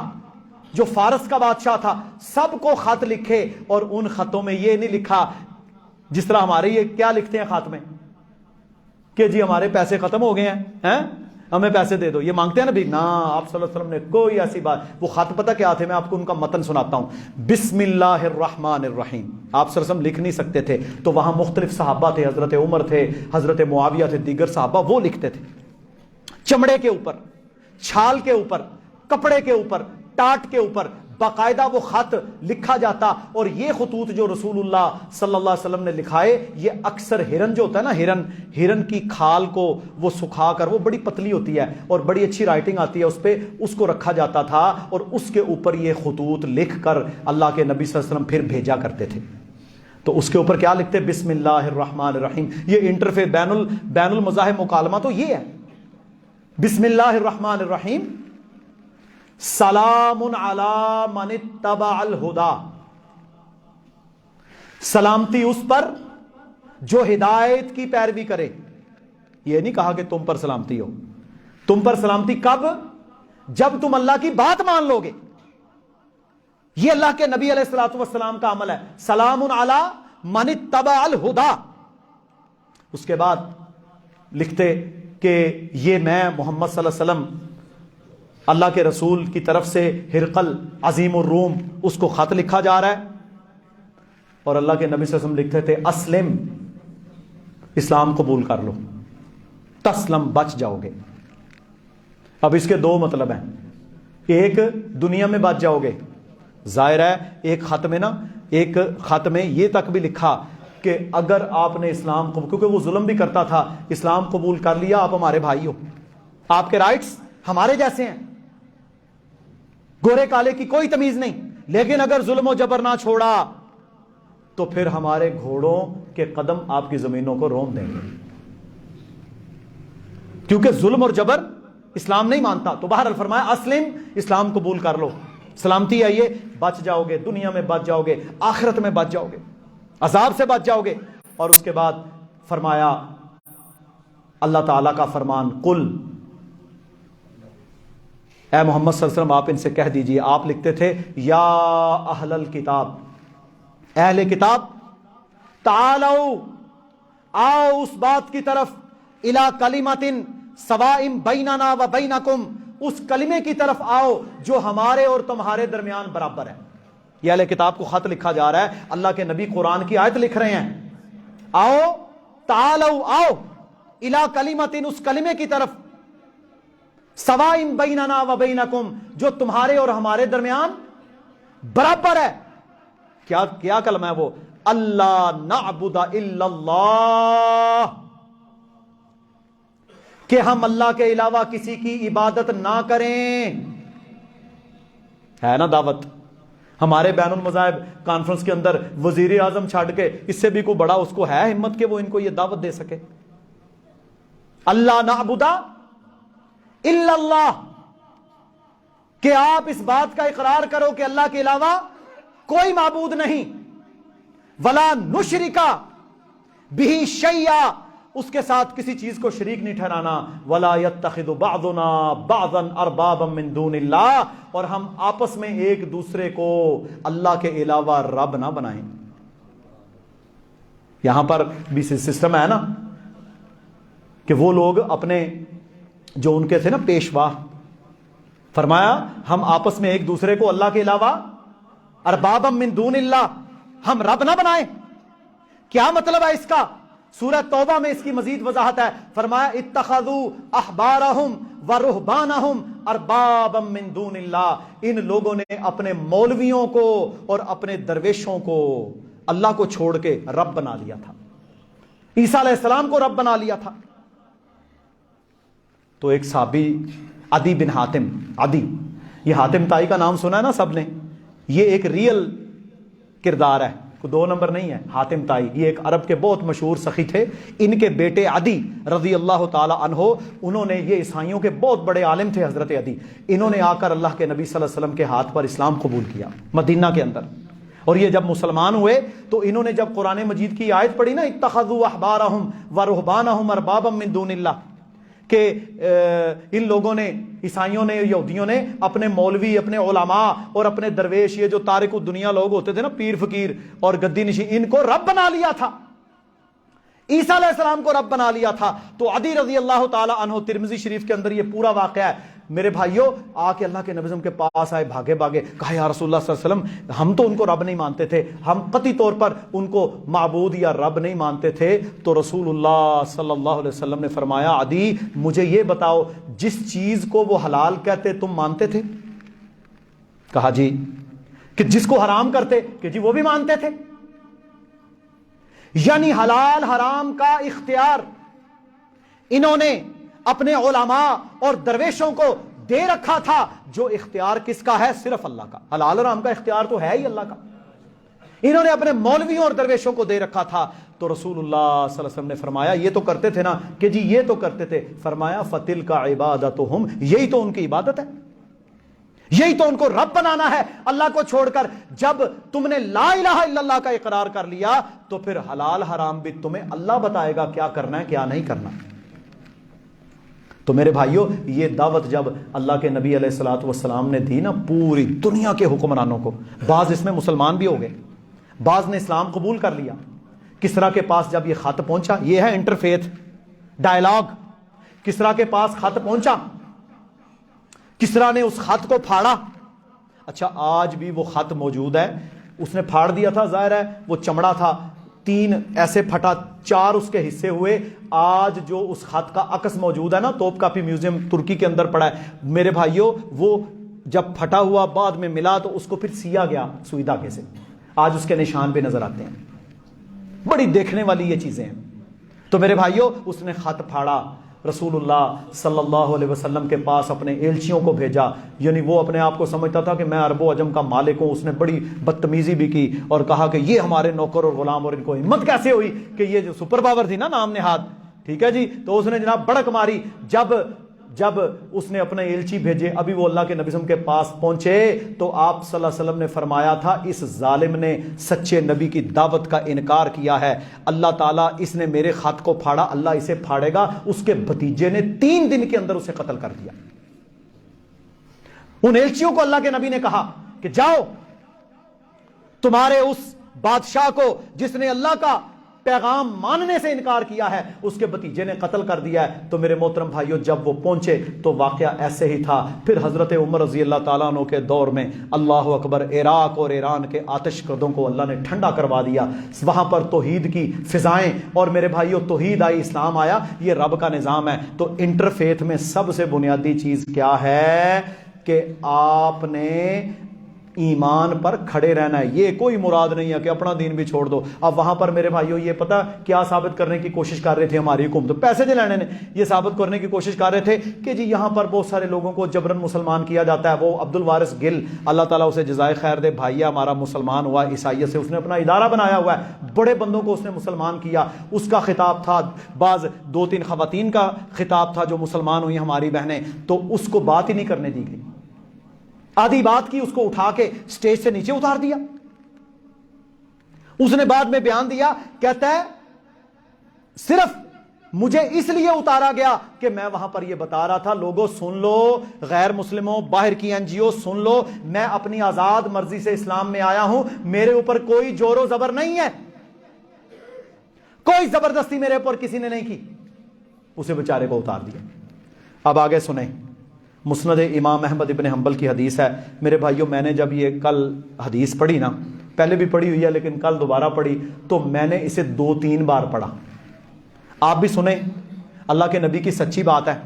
جو فارس کا بادشاہ تھا، سب کو خط لکھے. اور ان خطوں میں یہ نہیں لکھا جس طرح ہمارے یہ کیا لکھتے ہیں خط میں کہ جی ہمارے پیسے ختم ہو گئے ہیں، ہمیں پیسے دے دو، یہ مانگتے ہیں نا بھی. نا، آپ صلی اللہ علیہ وسلم نے کوئی ایسی بات، وہ خط پتہ کیا تھے؟ میں آپ کو ان کا متن سناتا ہوں. بسم اللہ الرحمن الرحیم. آپ صلی اللہ علیہ وسلم لکھ نہیں سکتے تھے تو وہاں مختلف صحابہ تھے، حضرت عمر تھے، حضرت معاویہ تھے، دیگر صحابہ، وہ لکھتے تھے چمڑے کے اوپر، چھال کے اوپر، کپڑے کے اوپر، ٹاٹ کے اوپر باقاعدہ وہ خط لکھا جاتا. اور یہ خطوط جو رسول اللہ صلی اللہ علیہ وسلم نے لکھائے، یہ اکثر ہرن جو ہوتا ہے نا، ہرن کی کھال کو وہ سکھا کر، وہ بڑی پتلی ہوتی ہے اور بڑی اچھی رائٹنگ آتی ہے اس پہ، اس کو رکھا جاتا تھا اور اس کے اوپر یہ خطوط لکھ کر اللہ کے نبی صلی اللہ علیہ وسلم پھر بھیجا کرتے تھے. تو اس کے اوپر کیا لکھتے؟ بسم اللہ الرحمن الرحیم. یہ انٹرفیس بین المذاہب مکالمہ تو یہ ہے، بسم اللہ الرحمن الرحیم، سلام علی من اتبع الہدا، سلامتی اس پر جو ہدایت کی پیروی کرے. یہ نہیں کہا کہ تم پر سلامتی ہو. تم پر سلامتی کب؟ جب تم اللہ کی بات مان لو گے. یہ اللہ کے نبی علیہ الصلوۃ والسلام کا عمل ہے. سلام علی من اتبع الہدا. اس کے بعد لکھتے کہ یہ میں محمد صلی اللہ علیہ وسلم اللہ کے رسول کی طرف سے ہرقل عظیم الروم، اس کو خط لکھا جا رہا ہے. اور اللہ کے نبی صلی اللہ علیہ وسلم لکھتے تھے اسلم، اسلام قبول کر لو، تسلم، بچ جاؤ گے. اب اس کے دو مطلب ہیں، ایک دنیا میں بچ جاؤ گے. ظاہر ہے ایک خط میں یہ تک بھی لکھا کہ اگر آپ نے اسلام قبول، کیونکہ وہ ظلم بھی کرتا تھا، اسلام قبول کر لیا آپ ہمارے بھائی ہو، آپ کے رائٹس ہمارے جیسے ہیں، گورے کالے کی کوئی تمیز نہیں. لیکن اگر ظلم و جبر نہ چھوڑا تو پھر ہمارے گھوڑوں کے قدم آپ کی زمینوں کو روم دیں گے، کیونکہ ظلم اور جبر اسلام نہیں مانتا. تو بہرحال فرمایا اسلم، اسلام قبول کر لو، سلامتی ہے، یہ بچ جاؤ گے، دنیا میں بچ جاؤ گے، آخرت میں بچ جاؤ گے. عذاب سے بچ جاؤ گے۔ اور اس کے بعد فرمایا اللہ تعالیٰ کا فرمان، قل، اے محمد صلی اللہ علیہ وسلم آپ ان سے کہہ دیجئے، آپ لکھتے تھے یا اہل الکتاب، اہل کتاب، تعالوا، آؤ اس بات کی طرف، الی کلمۃ سواء بیننا و بینکم، اس کلمے کی طرف آؤ جو ہمارے اور تمہارے درمیان برابر ہے۔ یہ اہل کتاب کو خط لکھا جا رہا ہے، اللہ کے نبی قرآن کی آیت لکھ رہے ہیں، آؤ، تعالوا، آؤ، الی کلمۃ، اس کلمے کی طرف، سواء بیننا و بینکم، جو تمہارے اور ہمارے درمیان برابر ہے۔ کیا کلمہ ہے وہ؟ اللہ نعبد الا اللہ، کہ ہم اللہ کے علاوہ کسی کی عبادت نہ کریں۔ ہے نا دعوت؟ ہمارے بین المذاہب کانفرنس کے اندر وزیر اعظم چھاڑ کے اس سے بھی کوئی بڑا اس کو ہے ہمت کہ وہ ان کو یہ دعوت دے سکے؟ اللہ نعبد الا اللہ، کہ آپ اس بات کا اقرار کرو کہ اللہ کے علاوہ کوئی معبود نہیں، ولا نشرک بہ شیئا، اس کے ساتھ کسی چیز کو شریک نہیں ٹھہرانا، ولا یتخذ بعضنا بعضا اربابا من دون اللہ، اور ہم آپس میں ایک دوسرے کو اللہ کے علاوہ رب نہ بنائیں۔ یہاں پر بھی سسٹم ہے نا کہ وہ لوگ اپنے جو ان کے تھے نا پیشوا، فرمایا ہم آپس میں ایک دوسرے کو اللہ کے علاوہ اربابا من دون اللہ، ہم رب نہ بنائیں۔ کیا مطلب ہے اس کا؟ سورہ توبہ میں اس کی مزید وضاحت ہے، فرمایا اتخذوا احبارہم ورہبانہم اربابا من دون اللہ، ان لوگوں نے اپنے مولویوں کو اور اپنے درویشوں کو اللہ کو چھوڑ کے رب بنا لیا تھا، عیسیٰ علیہ السلام کو رب بنا لیا تھا۔ تو ایک صحابی عدی بن حاتم، عدی، یہ حاتم تائی کا نام سنا ہے نا سب نے، یہ ایک ریئل کردار ہے، کوئی دو نمبر نہیں ہے۔ حاتم تائی یہ ایک عرب کے بہت مشہور سخی تھے، ان کے بیٹے عدی رضی اللہ تعالی عنہ، انہوں نے، یہ عیسائیوں کے بہت بڑے عالم تھے حضرت عدی، انہوں نے آ کر اللہ کے نبی صلی اللہ علیہ وسلم کے ہاتھ پر اسلام قبول کیا مدینہ کے اندر، اور یہ جب مسلمان ہوئے تو انہوں نے جب قرآن مجید کی آیت پڑھی نا اتخذوا احبارہم ورہبانہم اربابا من دون اللہ، کہ ان لوگوں نے، عیسائیوں نے، یہودیوں نے اپنے مولوی، اپنے علماء اور اپنے درویش، یہ جو تارک الدنیا لوگ ہوتے تھے نا، پیر فقیر اور گدی نشین، ان کو رب بنا لیا تھا، عیسیٰ علیہ السلام کو رب بنا لیا تھا۔ تو عدی رضی اللہ تعالی عنہ، ترمذی شریف کے اندر یہ پورا واقعہ ہے۔ میرے بھائیوں، آ کے اللہ کے نبی کے پاس آئے، بھاگے بھاگے، کہا یا رسول اللہ صلی اللہ علیہ وسلم، ہم تو ان کو رب نہیں مانتے تھے، ہم قطعی طور پر ان کو معبود یا رب نہیں مانتے تھے۔ تو رسول اللہ صلی اللہ علیہ وسلم نے فرمایا، عدی مجھے یہ بتاؤ، جس چیز کو وہ حلال کہتے تم مانتے تھے؟ کہا جی۔ کہ جس کو حرام کرتے؟ کہ جی وہ بھی مانتے تھے۔ یعنی حلال حرام کا اختیار انہوں نے اپنے علماء اور درویشوں کو دے رکھا تھا، جو اختیار کس کا ہے؟ صرف اللہ کا۔ حلال حرام کا اختیار تو ہے ہی اللہ کا، انہوں نے اپنے مولویوں اور درویشوں کو دے رکھا تھا۔ تو رسول اللہ صلی اللہ علیہ وسلم نے فرمایا، یہ تو کرتے تھے نا؟ کہ جی یہ تو کرتے تھے۔ فرمایا فَتِلْكَ عِبَادَتُهُمْ، یہی تو ان کی عبادت ہے، یہی تو ان کو رب بنانا ہے اللہ کو چھوڑ کر۔ جب تم نے لا الہ الا اللہ کا اقرار کر لیا تو پھر حلال حرام بھی تمہیں اللہ بتائے گا کیا کرنا ہے کیا نہیں کرنا۔ تو میرے بھائیوں، یہ دعوت جب اللہ کے نبی علیہ الصلوۃ والسلام نے دی نا پوری دنیا کے حکمرانوں کو، بعض اس میں مسلمان بھی ہو گئے، بعض نے اسلام قبول کر لیا۔ کسریٰ کے پاس جب یہ خط پہنچا، یہ ہے انٹرفیتھ ڈائلاگ، کسریٰ کے پاس خط پہنچا، کسریٰ نے اس خط کو پھاڑا۔ اچھا آج بھی وہ خط موجود ہے، اس نے پھاڑ دیا تھا، ظاہر ہے وہ چمڑا تھا، 3 ایسے پھٹا، 4 اس کے حصے ہوئے۔ آج جو اس خط کا عکس موجود ہے نا، توپ کاپی میوزیم ترکی کے اندر پڑا ہے میرے بھائیوں، وہ جب پھٹا ہوا بعد میں ملا تو اس کو پھر سیا گیا سوئی دھاگے سے، آج اس کے نشان بھی نظر آتے ہیں۔ بڑی دیکھنے والی یہ چیزیں ہیں۔ تو میرے بھائیوں، اس نے خط پھاڑا، رسول اللہ صلی اللہ علیہ وسلم کے پاس اپنے ایلچیوں کو بھیجا، یعنی وہ اپنے آپ کو سمجھتا تھا کہ میں عرب و عجم کا مالک ہوں۔ اس نے بڑی بدتمیزی بھی کی اور کہا کہ یہ ہمارے نوکر اور غلام، اور ان کو ہمت کیسے ہوئی کہ یہ جو سپر پاور تھی نا نام نہاد، ٹھیک ہے جی، تو اس نے جناب بڑک ماری۔ جب جب اس نے اپنے ایلچی بھیجے، ابھی وہ اللہ کے نبی صلی اللہ علیہ وسلم کے پاس پہنچے تو آپ صلی اللہ علیہ وسلم نے فرمایا تھا اس ظالم نے سچے نبی کی دعوت کا انکار کیا ہے، اللہ تعالیٰ اس نے میرے خط کو پھاڑا، اللہ اسے پھاڑے گا۔ اس کے بھتیجے نے 3 دن کے اندر اسے قتل کر دیا۔ ان ایلچیوں کو اللہ کے نبی نے کہا کہ جاؤ تمہارے اس بادشاہ کو جس نے اللہ کا پیغام ماننے سے انکار کیا ہے اس کے بھتیجے نے قتل کر دیا ہے۔ تو میرے محترم بھائیوں جب وہ پہنچے تو واقعہ ایسے ہی تھا۔ پھر حضرت عمر رضی اللہ تعالیٰ عنہ کے دور میں اللہ اکبر، عراق اور ایران کے آتش کردوں کو اللہ نے ٹھنڈا کروا دیا، وہاں پر توحید کی فضائیں، اور میرے بھائیوں توحید آئی، اسلام آیا، یہ رب کا نظام ہے۔ تو انٹرفیتھ میں سب سے بنیادی چیز کیا ہے کہ آپ نے ایمان پر کھڑے رہنا ہے۔ یہ کوئی مراد نہیں ہے کہ اپنا دین بھی چھوڑ دو۔ اب وہاں پر میرے بھائیوں یہ پتہ کیا ثابت کرنے کی کوشش کر رہے تھے ہماری حکومت، پیسے دلانے نے یہ ثابت کرنے کی کوشش کر رہے تھے کہ جی یہاں پر بہت سارے لوگوں کو جبرن مسلمان کیا جاتا ہے۔ وہ عبد الوارث گل، اللہ تعالیٰ اسے جزائے خیر دے، بھائی ہمارا مسلمان ہوا عیسائیت سے، اس نے اپنا ادارہ بنایا ہوا ہے، بڑے بندوں کو اس نے مسلمان کیا۔ اس کا خطاب تھا، بعض 2-3 خواتین کا خطاب تھا جو مسلمان ہوئی ہماری بہنیں، تو اس کو بات ہی نہیں کرنے دی گئی، آدھی بات کی، اس کو اٹھا کے سٹیج سے نیچے اتار دیا۔ اس نے بعد میں بیان دیا، کہتا ہے صرف مجھے اس لیے اتارا گیا کہ میں وہاں پر یہ بتا رہا تھا لوگوں سن لو، غیر مسلموں، باہر کی NGO سن لو، میں اپنی آزاد مرضی سے اسلام میں آیا ہوں، میرے اوپر کوئی زور و زبر نہیں ہے، کوئی زبردستی میرے اوپر کسی نے نہیں کی۔ اسے بیچارے کو اتار دیا۔ اب آگے سنیں، مسند امام احمد ابن حنبل کی حدیث ہے۔ میرے بھائیوں میں نے جب یہ کل حدیث پڑھی نا، پہلے بھی پڑھی ہوئی ہے لیکن کل دوبارہ پڑھی، تو میں نے اسے 2-3 بار پڑھا۔ آپ بھی سنیں، اللہ کے نبی کی سچی بات ہے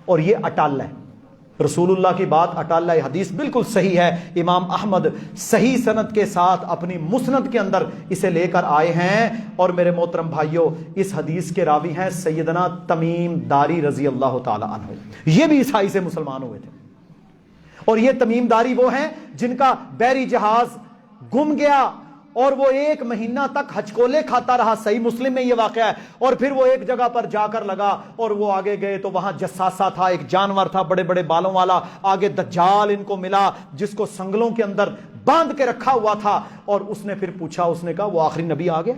اور یہ اٹل ہے، رسول اللہ کی بات اٹل ہے، حدیث بالکل صحیح ہے۔ امام احمد صحیح سند کے ساتھ اپنی مسند کے اندر اسے لے کر آئے ہیں، اور میرے محترم بھائیوں اس حدیث کے راوی ہیں سیدنا تمیم داری رضی اللہ تعالی عنہ، یہ بھی عیسائی سے مسلمان ہوئے تھے، اور یہ تمیم داری وہ ہیں جن کا بحری جہاز گم گیا اور وہ 1 مہینہ تک ہچکولے کھاتا رہا، صحیح مسلم میں یہ واقعہ ہے، اور پھر وہ ایک جگہ پر جا کر لگا، اور وہ آگے گئے تو وہاں جساسا تھا، ایک جانور تھا بڑے بڑے بالوں والا، آگے دجال ان کو ملا جس کو سنگلوں کے اندر باندھ کے رکھا ہوا تھا، اور اس نے پھر پوچھا، اس نے کہا وہ آخری نبی آ گیا؟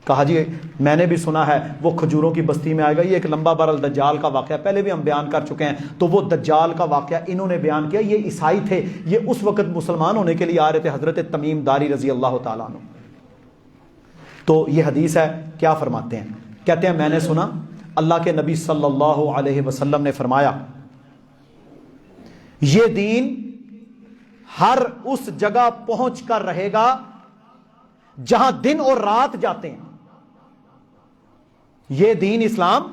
کہا جی میں نے بھی سنا ہے وہ کھجوروں کی بستی میں آئے گا۔ یہ ایک لمبا برل دجال کا واقعہ پہلے بھی ہم بیان کر چکے ہیں، تو وہ دجال کا واقعہ انہوں نے بیان کیا۔ یہ عیسائی تھے، یہ اس وقت مسلمان ہونے کے لیے آ رہے تھے، حضرت تمیم داری رضی اللہ تعالیٰ عنہ۔ تو یہ حدیث ہے، کیا فرماتے ہیں؟ کہتے ہیں میں نے سنا اللہ کے نبی صلی اللہ علیہ وسلم نے فرمایا یہ دین ہر اس جگہ پہنچ کر رہے گا جہاں دن اور رات جاتے ہیں۔ یہ دین اسلام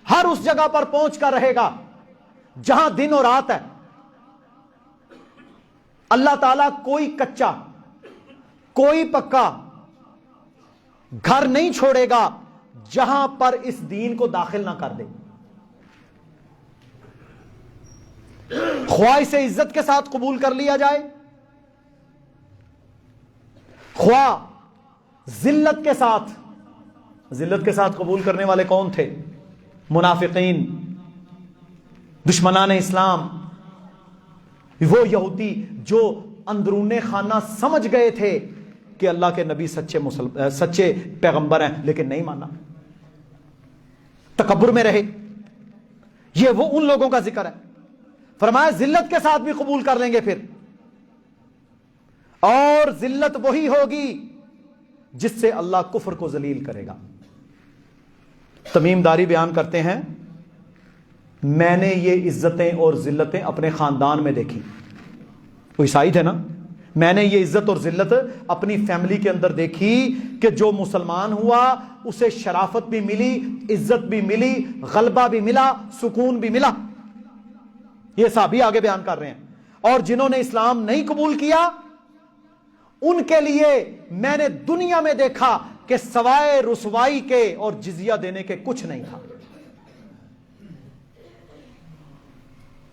ہر اس جگہ پر پہنچ کر رہے گا جہاں دن اور رات ہے۔ اللہ تعالیٰ کوئی کچا کوئی پکا گھر نہیں چھوڑے گا جہاں پر اس دین کو داخل نہ کر دے، خواہ اسے عزت کے ساتھ قبول کر لیا جائے، خواہ ذلت کے ساتھ۔ ذلت کے ساتھ قبول کرنے والے کون تھے؟ منافقین، دشمنان اسلام، وہ یہودی جو اندرون خانہ سمجھ گئے تھے کہ اللہ کے نبی سچے پیغمبر ہیں لیکن نہیں مانا، تکبر میں رہے۔ یہ وہ ان لوگوں کا ذکر ہے، فرمایا ذلت کے ساتھ بھی قبول کر لیں گے پھر، اور ذلت وہی ہوگی جس سے اللہ کفر کو ذلیل کرے گا۔ تمیم داری بیان کرتے ہیں میں نے یہ عزتیں اور ذلتیں اپنے خاندان میں دیکھی، وہ عیسائی تھے نا، میں نے یہ عزت اور ذلت اپنی فیملی کے اندر دیکھی کہ جو مسلمان ہوا اسے شرافت بھی ملی، عزت بھی ملی، غلبہ بھی ملا، سکون بھی ملا۔ یہ صحابی آگے بیان کر رہے ہیں، اور جنہوں نے اسلام نہیں قبول کیا ان کے لیے میں نے دنیا میں دیکھا کہ سوائے رسوائی کے اور جزیہ دینے کے کچھ نہیں تھا۔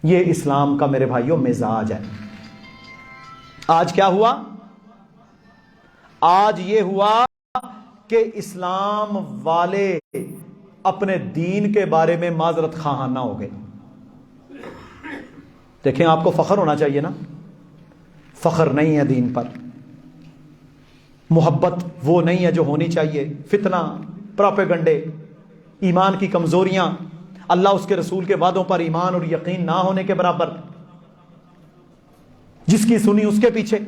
یہ اسلام کا میرے بھائیوں مزاج ہے۔ آج کیا ہوا؟ آج یہ ہوا کہ اسلام والے اپنے دین کے بارے میں معذرت خواہ نہ ہو گئے. دیکھیں آپ کو فخر ہونا چاہیے نا، فخر نہیں ہے دین پر، محبت وہ نہیں ہے جو ہونی چاہیے. فتنہ، پروپیگنڈے، ایمان کی کمزوریاں، اللہ اس کے رسول کے وعدوں پر ایمان اور یقین نہ ہونے کے برابر. جس کی سنی اس کے پیچھے،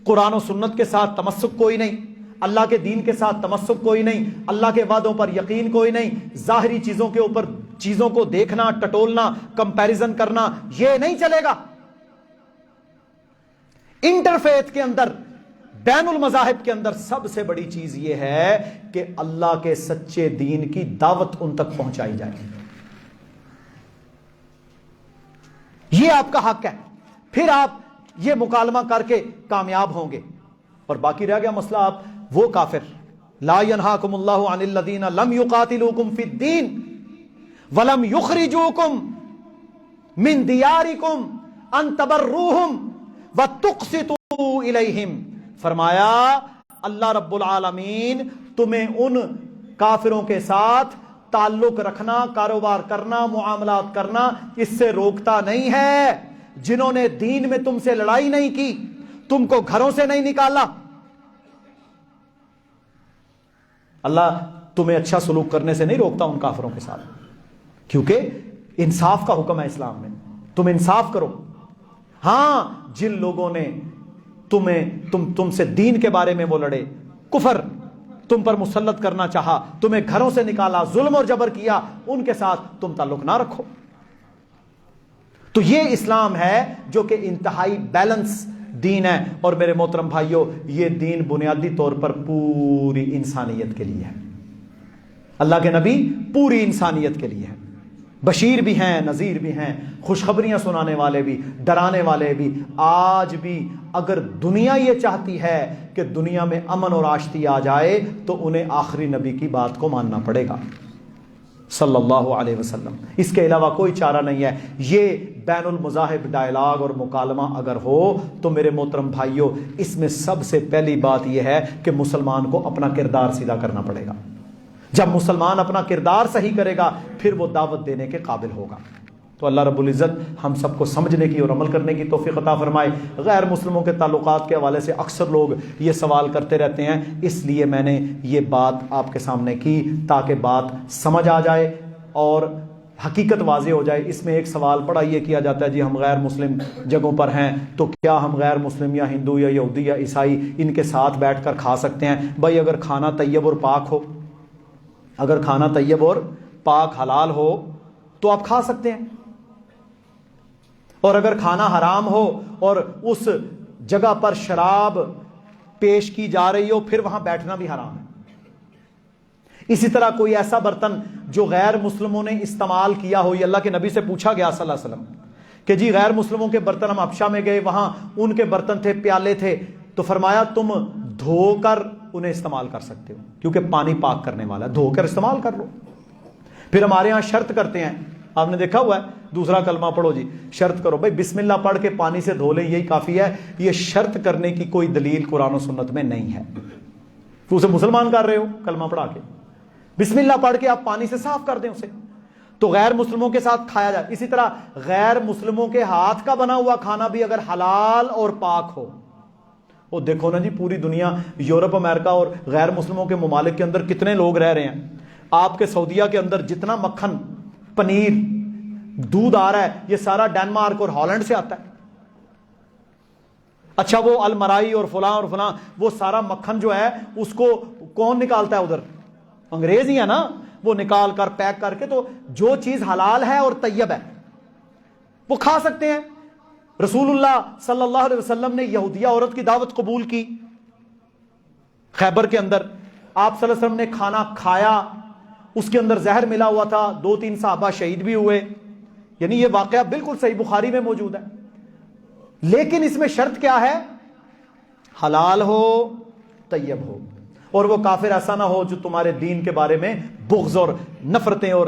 قرآن و سنت کے ساتھ تمسک کوئی نہیں، اللہ کے دین کے ساتھ تمسک کوئی نہیں، اللہ کے وعدوں پر یقین کوئی نہیں، ظاہری چیزوں کے اوپر چیزوں کو دیکھنا، ٹٹولنا، کمپیریزن کرنا، یہ نہیں چلے گا. انٹرفیتھ کے اندر، بین المذاہب کے اندر سب سے بڑی چیز یہ ہے کہ اللہ کے سچے دین کی دعوت ان تک پہنچائی جائے. یہ آپ کا حق ہے، پھر آپ یہ مکالمہ کر کے کامیاب ہوں گے. اور باقی رہ گیا مسئلہ آپ وہ کافر، لا ینہاکم اللہ عن الذین لم یقاتلوکم فی الدین ولم یخرجوکم من دیارکم ان تبروہم وتقسطوا الیہم. فرمایا اللہ رب العالمین تمہیں ان کافروں کے ساتھ تعلق رکھنا، کاروبار کرنا، معاملات کرنا اس سے روکتا نہیں ہے جنہوں نے دین میں تم سے لڑائی نہیں کی، تم کو گھروں سے نہیں نکالا. اللہ تمہیں اچھا سلوک کرنے سے نہیں روکتا ان کافروں کے ساتھ، کیونکہ انصاف کا حکم ہے اسلام میں، تم انصاف کرو. ہاں جن لوگوں نے تم سے دین کے بارے میں وہ لڑے، کفر تم پر مسلط کرنا چاہا، تمہیں گھروں سے نکالا، ظلم اور جبر کیا، ان کے ساتھ تم تعلق نہ رکھو. تو یہ اسلام ہے جو کہ انتہائی بیلنس دین ہے. اور میرے محترم بھائیوں، یہ دین بنیادی طور پر پوری انسانیت کے لیے ہے. اللہ کے نبی پوری انسانیت کے لیے ہے، بشیر بھی ہیں، نذیر بھی ہیں، خوشخبریاں سنانے والے بھی، ڈرانے والے بھی. آج بھی اگر دنیا یہ چاہتی ہے کہ دنیا میں امن اور آشتی آ جائے تو انہیں آخری نبی کی بات کو ماننا پڑے گا صلی اللہ علیہ وسلم. اس کے علاوہ کوئی چارہ نہیں ہے. یہ بین المذاہب ڈائلاگ اور مکالمہ اگر ہو تو میرے محترم بھائیوں، اس میں سب سے پہلی بات یہ ہے کہ مسلمان کو اپنا کردار سیدھا کرنا پڑے گا. جب مسلمان اپنا کردار صحیح کرے گا پھر وہ دعوت دینے کے قابل ہوگا. تو اللہ رب العزت ہم سب کو سمجھنے کی اور عمل کرنے کی توفیق عطا فرمائے. غیر مسلموں کے تعلقات کے حوالے سے اکثر لوگ یہ سوال کرتے رہتے ہیں، اس لیے میں نے یہ بات آپ کے سامنے کی تاکہ بات سمجھ آ جائے اور حقیقت واضح ہو جائے. اس میں ایک سوال بڑا یہ کیا جاتا ہے، جی ہم غیر مسلم جگہوں پر ہیں تو کیا ہم غیر مسلم یا ہندو یا یہودی یا عیسائی ان کے ساتھ بیٹھ کر کھا سکتے ہیں؟ بھائی اگر کھانا طیب اور پاک ہو، اگر کھانا طیب اور پاک حلال ہو تو آپ کھا سکتے ہیں، اور اگر کھانا حرام ہو اور اس جگہ پر شراب پیش کی جا رہی ہو پھر وہاں بیٹھنا بھی حرام ہے. اسی طرح کوئی ایسا برتن جو غیر مسلموں نے استعمال کیا ہو، یہ اللہ کے نبی سے پوچھا گیا صلی اللہ علیہ وسلم کہ جی غیر مسلموں کے برتن، ہم حبشہ میں گئے وہاں ان کے برتن تھے، پیالے تھے، تو فرمایا تم دھو کر انہیں استعمال کر سکتے ہو کیونکہ پانی پاک کرنے والا ہے، دھو کر استعمال کر لو. پھر ہمارے ہاں شرط کرتے ہیں، آپ نے دیکھا ہوا ہے، دوسرا کلمہ پڑھو جی، شرط کرو بھائی بسم اللہ پڑھ کے پانی سے دھو لیں یہی کافی ہے. یہ شرط کرنے کی کوئی دلیل قرآن و سنت میں نہیں ہے. تو اسے مسلمان کر رہے ہو کلمہ پڑھا کے، بسم اللہ پڑھ کے آپ پانی سے صاف کر دیں اسے، تو غیر مسلموں کے ساتھ کھایا جائے. اسی طرح غیر مسلموں کے ہاتھ کا بنا ہوا کھانا بھی اگر حلال اور پاک ہو. وہ دیکھو نا جی، پوری دنیا، یورپ، امریکہ اور غیر مسلموں کے ممالک کے اندر کتنے لوگ رہ رہے ہیں. آپ کے سعودیہ کے اندر جتنا مکھن، پنیر، دودھ آ رہا ہے یہ سارا ڈنمارک اور ہالینڈ سے آتا ہے. اچھا وہ المرائی اور فلاں وہ سارا مکھن جو ہے اس کو کون نکالتا ہے؟ ادھر انگریز ہی ہے نا، وہ نکال کر پیک کر کے. تو جو چیز حلال ہے اور طیب ہے وہ کھا سکتے ہیں. رسول اللہ صلی اللہ علیہ وسلم نے یہودیہ عورت کی دعوت قبول کی خیبر کے اندر. آپ صلی اللہ علیہ وسلم نے کھانا کھایا، اس کے اندر زہر ملا ہوا تھا، 2-3 صحابہ شہید بھی ہوئے. یعنی یہ واقعہ بالکل صحیح بخاری میں موجود ہے. لیکن اس میں شرط کیا ہے؟ حلال ہو، طیب ہو، اور وہ کافر ایسا نہ ہو جو تمہارے دین کے بارے میں بغض اور نفرتیں اور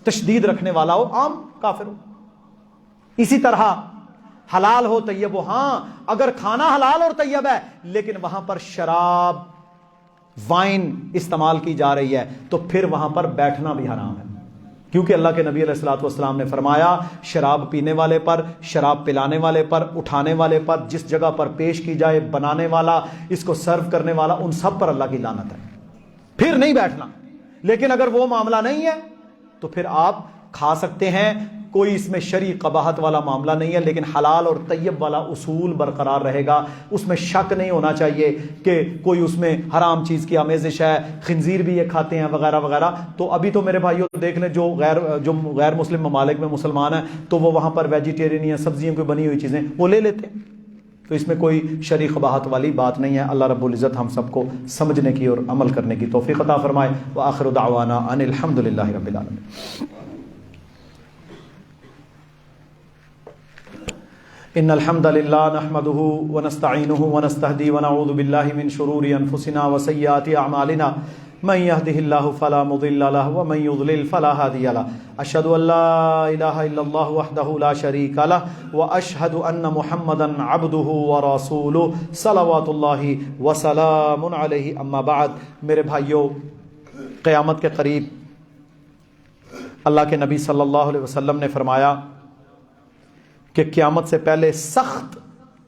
تشدید رکھنے والا ہو، عام کافر ہو. اسی طرح حلال ہو، طیب ہو. ہاں اگر کھانا حلال اور طیب ہے لیکن وہاں پر شراب وائن استعمال کی جا رہی ہے تو پھر وہاں پر بیٹھنا بھی حرام ہے، کیونکہ اللہ کے نبی علیہ الصلوۃ والسلام نے فرمایا شراب پینے والے پر، شراب پلانے والے پر، اٹھانے والے پر، جس جگہ پر پیش کی جائے، بنانے والا، اس کو سرو کرنے والا، ان سب پر اللہ کی لعنت ہے، پھر نہیں بیٹھنا۔ لیکن اگر وہ معاملہ نہیں ہے تو پھر آپ کھا سکتے ہیں، کوئی اس میں شرعی قباحت والا معاملہ نہیں ہے، لیکن حلال اور طیب والا اصول برقرار رہے گا، اس میں شک نہیں ہونا چاہیے کہ کوئی اس میں حرام چیز کی آمیزش ہے، خنزیر بھی یہ کھاتے ہیں وغیرہ وغیرہ۔ تو ابھی تو میرے بھائیوں دیکھ لیں جو غیر مسلم ممالک میں مسلمان ہیں تو وہ وہاں پر ویجیٹیرین یا سبزیوں کی بنی ہوئی چیزیں وہ لے لیتے ہیں، تو اس میں کوئی شرعی قباحت والی بات نہیں ہے۔ اللہ رب العزت ہم سب کو سمجھنے کی اور عمل کرنے کی توفیق عطا فرمائے۔ وآخر دعوانا ان الحمد للہ رب العالمین۔ ان الحمد للہ نحمده ونستعینه ونستهدی ونعوذ باللہ من شرور انفسنا وسیئات اعمالنا من يهده الله فلا مضل له ومن يضلل فلا هادي له اشهد ان لا اله الا الله وحده لا شريك له واشهد ان محمدا عبده ورسوله صلوات الله وسلام علیہ اما بعد۔ میرے بھائیوں، قیامت کے قریب اللہ کے نبی صلی اللہ علیہ وسلم نے فرمایا کہ قیامت سے پہلے سخت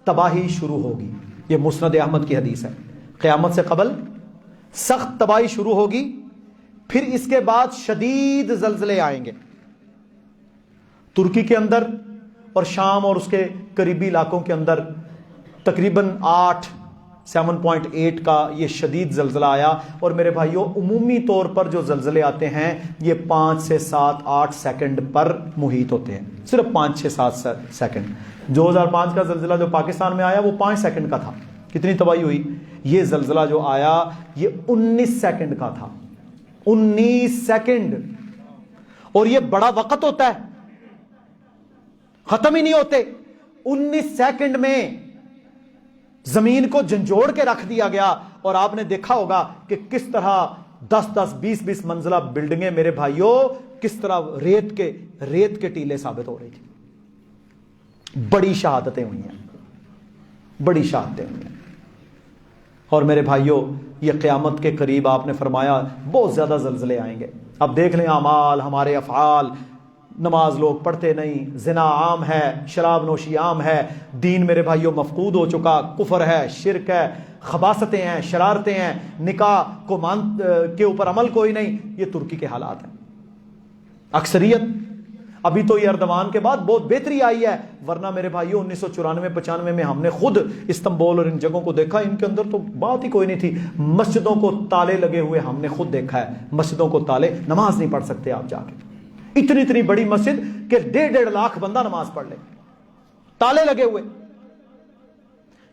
تباہی شروع ہوگی، یہ مسند احمد کی حدیث ہے، قیامت سے قبل سخت تباہی شروع ہوگی، پھر اس کے بعد شدید زلزلے آئیں گے۔ ترکی کے اندر اور شام اور اس کے قریبی علاقوں کے اندر تقریباً 7.8 کا یہ شدید زلزلہ آیا، اور میرے بھائیوں عمومی طور پر جو زلزلے آتے ہیں یہ 5 سے 7 8 سیکنڈ پر محیط ہوتے ہیں، صرف 5 6 7 سیکنڈ۔ 2005 کا زلزلہ جو پاکستان میں آیا وہ 5 سیکنڈ کا تھا، کتنی تباہی ہوئی۔ یہ زلزلہ جو آیا یہ 19 سیکنڈ کا تھا، 19 سیکنڈ، اور یہ بڑا وقت ہوتا ہے، ختم ہی نہیں ہوتے۔ 19 سیکنڈ میں زمین کو جھنجھوڑ کے رکھ دیا گیا، اور آپ نے دیکھا ہوگا کہ کس طرح 10 20 منزلہ بلڈنگیں میرے بھائیوں کس طرح ریت کے ٹیلے ثابت ہو رہی تھی۔ بڑی شہادتیں ہوئی ہیں، بڑی شہادتیں ہوئی ہیں۔ اور میرے بھائیوں یہ قیامت کے قریب آپ نے فرمایا بہت زیادہ زلزلے آئیں گے۔ اب دیکھ لیں اعمال، ہمارے افعال، نماز لوگ پڑھتے نہیں، زنا عام ہے، شراب نوشی عام ہے، دین میرے بھائیوں مفقود ہو چکا، کفر ہے، شرک ہے، خباثتیں ہیں، شرارتیں ہیں، نکاح کو کے اوپر عمل کوئی نہیں۔ یہ ترکی کے حالات ہیں۔ اکثریت ابھی تو یہ اردوان کے بعد بہت بہتری آئی ہے، ورنہ میرے بھائیوں 1994-95 میں ہم نے خود استنبول اور ان جگہوں کو دیکھا، ان کے اندر تو بات ہی کوئی نہیں تھی۔ مسجدوں کو تالے لگے ہوئے ہم نے خود دیکھا ہے، مسجدوں کو تالے، نماز نہیں پڑھ سکتے آپ جا کے، اتنی بڑی مسجد کہ 1.5 لاکھ بندہ نماز پڑھ لے، تالے لگے ہوئے۔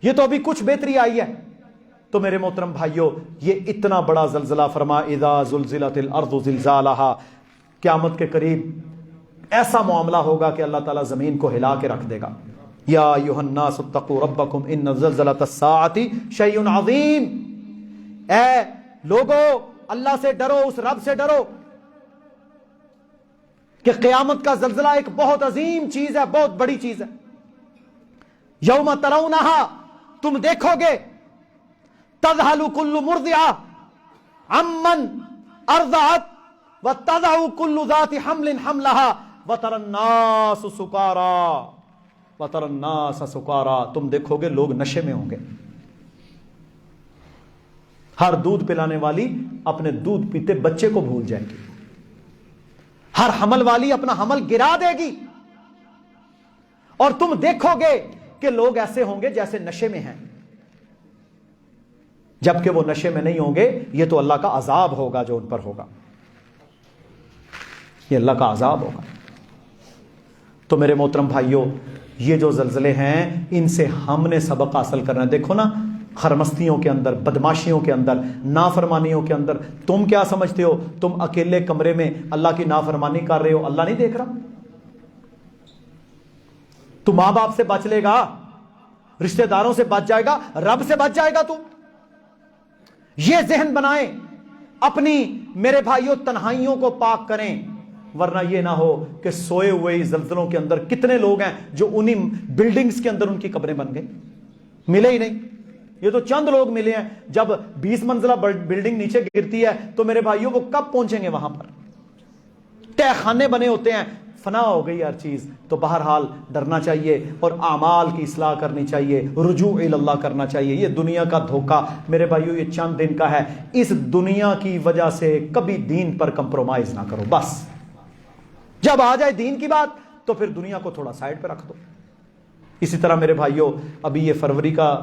یہ تو ابھی کچھ بہتری آئی ہے۔ تو میرے محترم بھائیوں یہ اتنا بڑا زلزلہ، فرما اذا زلزلت الارض زلزالہا، قیامت کے قریب ایسا معاملہ ہوگا کہ اللہ تعالیٰ زمین کو ہلا کے رکھ دے گا۔ یا ایھا الناس اتقوا ربکم ان زلزلۃ الساعۃ شیء عظیم، اے لوگو اللہ سے ڈرو، اس رب سے ڈرو کہ قیامت کا زلزلہ ایک بہت عظیم چیز ہے، بہت بڑی چیز ہے۔ یوم ترونہا، تم دیکھو گے، تذہل کل مرضعہ عمن ارضعت وتضع کل ذات حمل حملہا وتری الناس سکارا، تم دیکھو گے لوگ نشے میں ہوں گے۔ ہر دودھ پلانے والی اپنے دودھ پیتے بچے کو بھول جائے گی، ہر حمل والی اپنا حمل گرا دے گی، اور تم دیکھو گے کہ لوگ ایسے ہوں گے جیسے نشے میں ہیں، جبکہ وہ نشے میں نہیں ہوں گے۔ یہ تو اللہ کا عذاب ہوگا جو ان پر ہوگا، یہ اللہ کا عذاب ہوگا۔ تو میرے محترم بھائیوں یہ جو زلزلے ہیں ان سے ہم نے سبق حاصل کرنا ہے۔ دیکھو نا، خرمستیوں کے اندر، بدماشیوں کے اندر، نافرمانیوں کے اندر، تم کیا سمجھتے ہو تم اکیلے کمرے میں اللہ کی نافرمانی کر رہے ہو، اللہ نہیں دیکھ رہا؟ تو ماں باپ سے بچ لے گا، رشتہ داروں سے بچ جائے گا، رب سے بچ جائے گا تو۔ یہ ذہن بنائیں، اپنی میرے بھائیوں تنہائیوں کو پاک کریں، ورنہ یہ نہ ہو کہ سوئے ہوئے زلزلوں کے اندر کتنے لوگ ہیں جو انہی بلڈنگز کے اندر ان کی قبریں بن گئی، ملے ہی نہیں۔ یہ تو چند لوگ ملے ہیں. جب 20 منزلہ بلڈنگ نیچے گرتی ہے تو میرے بھائیوں وہ کب پہنچیں گے وہاں پر؟ تہ خانے بنے ہوتے ہیں، فنا ہو گئی ہر چیز. تو بہرحال ڈرنا چاہیے اور اعمال کی اصلاح کرنی چاہیے، رجوع الی اللہ کرنا چاہیے. یہ دنیا کا دھوکہ میرے بھائیوں یہ چند دن کا ہے. اس دنیا کی وجہ سے کبھی دین پر کمپرومائز نہ کرو. بس جب آ جائے دین کی بات تو پھر دنیا کو تھوڑا سائڈ پہ رکھ دو. اسی طرح میرے بھائیوں ابھی یہ فروری کا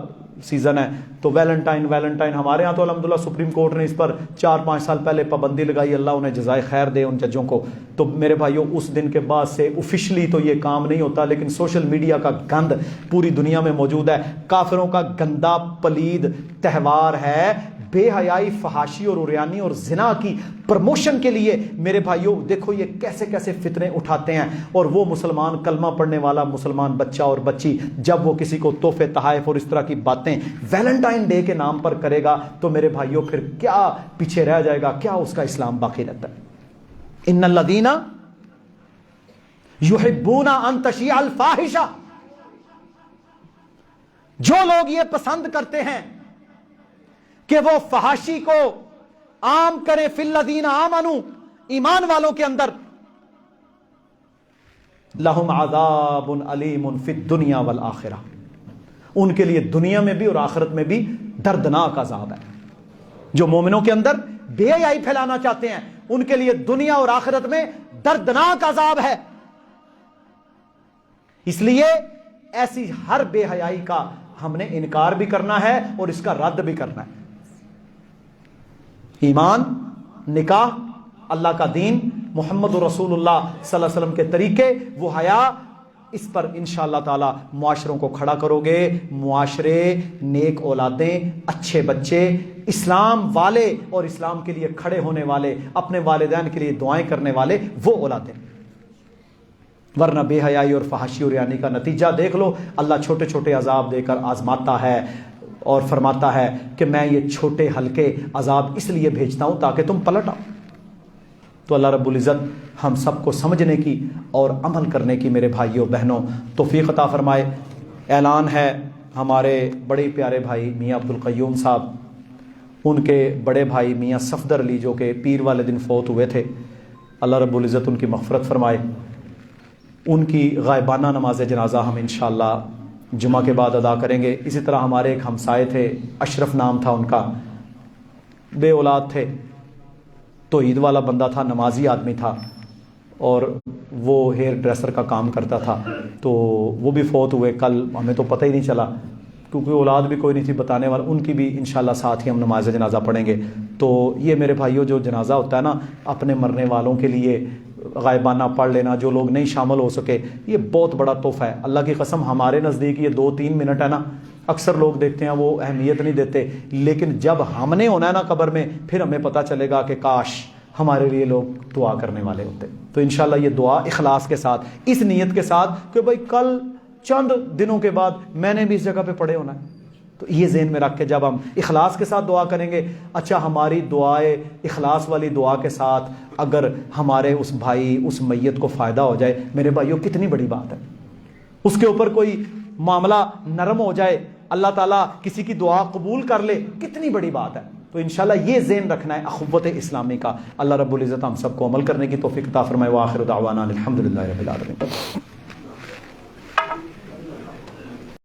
سیزن ہے تو ویلنٹائن ہمارے ہاں تو الحمدللہ سپریم کورٹ نے اس پر 4-5 سال پہلے پابندی لگائی. اللہ انہیں جزائے خیر دے ان ججوں کو. تو میرے بھائیوں اس دن کے بعد سے آفیشلی تو یہ کام نہیں ہوتا، لیکن سوشل میڈیا کا گند پوری دنیا میں موجود ہے. کافروں کا گندا پلید تہوار ہے. بے حیائی، فحاشی اور عریانی اور زنا کی پروموشن کے لیے میرے بھائیوں دیکھو یہ کیسے کیسے فتنے اٹھاتے ہیں. اور وہ مسلمان کلمہ پڑھنے والا مسلمان بچہ اور بچی جب وہ کسی کو تحفے تحائف اور اس طرح کی باتیں ویلنٹائن ڈے کے نام پر کرے گا تو میرے بھائیوں پھر کیا پیچھے رہ جائے گا، کیا اس کا اسلام باقی رہتا ہے؟ ان الذین یحبون ان تشیع الفاحشہ، جو لوگ یہ پسند کرتے ہیں کہ وہ فحاشی کو عام کرے، فی الذین آمنوا، ایمان والوں کے اندر، لہم عذاب علیم فی الدنیا والآخرہ، ان کے لیے دنیا میں بھی اور آخرت میں بھی دردناک عذاب ہے. جو مومنوں کے اندر بے حیائی پھیلانا چاہتے ہیں ان کے لیے دنیا اور آخرت میں دردناک عذاب ہے. اس لیے ایسی ہر بے حیائی کا ہم نے انکار بھی کرنا ہے اور اس کا رد بھی کرنا ہے. ایمان، نکاح، اللہ کا دین، محمد رسول اللہ صلی اللہ علیہ وسلم کے طریقے، وہ حیا، اس پر انشاءاللہ تعالی معاشروں کو کھڑا کرو گے. معاشرے، نیک اولادیں، اچھے بچے، اسلام والے اور اسلام کے لیے کھڑے ہونے والے، اپنے والدین کے لیے دعائیں کرنے والے، وہ اولادیں. ورنہ بے حیائی اور فحاشی اور عریانی کا نتیجہ دیکھ لو. اللہ چھوٹے چھوٹے عذاب دے کر آزماتا ہے اور فرماتا ہے کہ میں یہ چھوٹے ہلکے عذاب اس لیے بھیجتا ہوں تاکہ تم پلٹ آؤ. تو اللہ رب العزت ہم سب کو سمجھنے کی اور عمل کرنے کی میرے بھائیوں بہنوں توفیق عطا فرمائے. اعلان ہے ہمارے بڑے پیارے بھائی میاں عبدالقیوم صاحب، ان کے بڑے بھائی میاں صفدر علی جو کہ پیر والے دن فوت ہوئے تھے، اللہ رب العزت ان کی مغفرت فرمائے. ان کی غائبانہ نماز جنازہ ہم انشاءاللہ جمعہ کے بعد ادا کریں گے. اسی طرح ہمارے ایک ہمسائے تھے، اشرف نام تھا ان کا، بے اولاد تھے، توحید والا بندہ تھا، نمازی آدمی تھا اور وہ ہیئر ڈریسر کا کام کرتا تھا. تو وہ بھی فوت ہوئے کل، ہمیں تو پتہ ہی نہیں چلا کیونکہ اولاد بھی کوئی نہیں تھی بتانے والا. ان کی بھی انشاءاللہ ساتھ ہی ہم نماز جنازہ پڑھیں گے. تو یہ میرے بھائیوں جو جنازہ ہوتا ہے نا اپنے مرنے والوں کے لیے غائبانہ پڑھ لینا، جو لوگ نہیں شامل ہو سکے، یہ بہت بڑا تحفہ ہے. اللہ کی قسم ہمارے نزدیک یہ 2-3 منٹ ہے نا، اکثر لوگ دیکھتے ہیں وہ اہمیت نہیں دیتے، لیکن جب ہم نے ہونا ہے نا قبر میں پھر ہمیں پتہ چلے گا کہ کاش ہمارے لیے لوگ دعا کرنے والے ہوتے. تو انشاءاللہ یہ دعا اخلاص کے ساتھ، اس نیت کے ساتھ کہ بھائی کل چند دنوں کے بعد میں نے بھی اس جگہ پہ پڑے ہونا ہے. تو یہ ذہن میں رکھ کے جب ہم اخلاص کے ساتھ دعا کریں گے، اچھا ہماری دعائیں اخلاص والی دعا کے ساتھ اگر ہمارے اس بھائی اس میت کو فائدہ ہو جائے میرے بھائیوں کتنی بڑی بات ہے. اس کے اوپر کوئی معاملہ نرم ہو جائے، اللہ تعالیٰ کسی کی دعا قبول کر لے، کتنی بڑی بات ہے. تو انشاءاللہ یہ ذہن رکھنا ہے اخوت اسلامی کا. اللہ رب العزت ہم سب کو عمل کرنے کی توفیق عطا فرمائے. وآخر دعوانا الحمدللہ رب العالمین.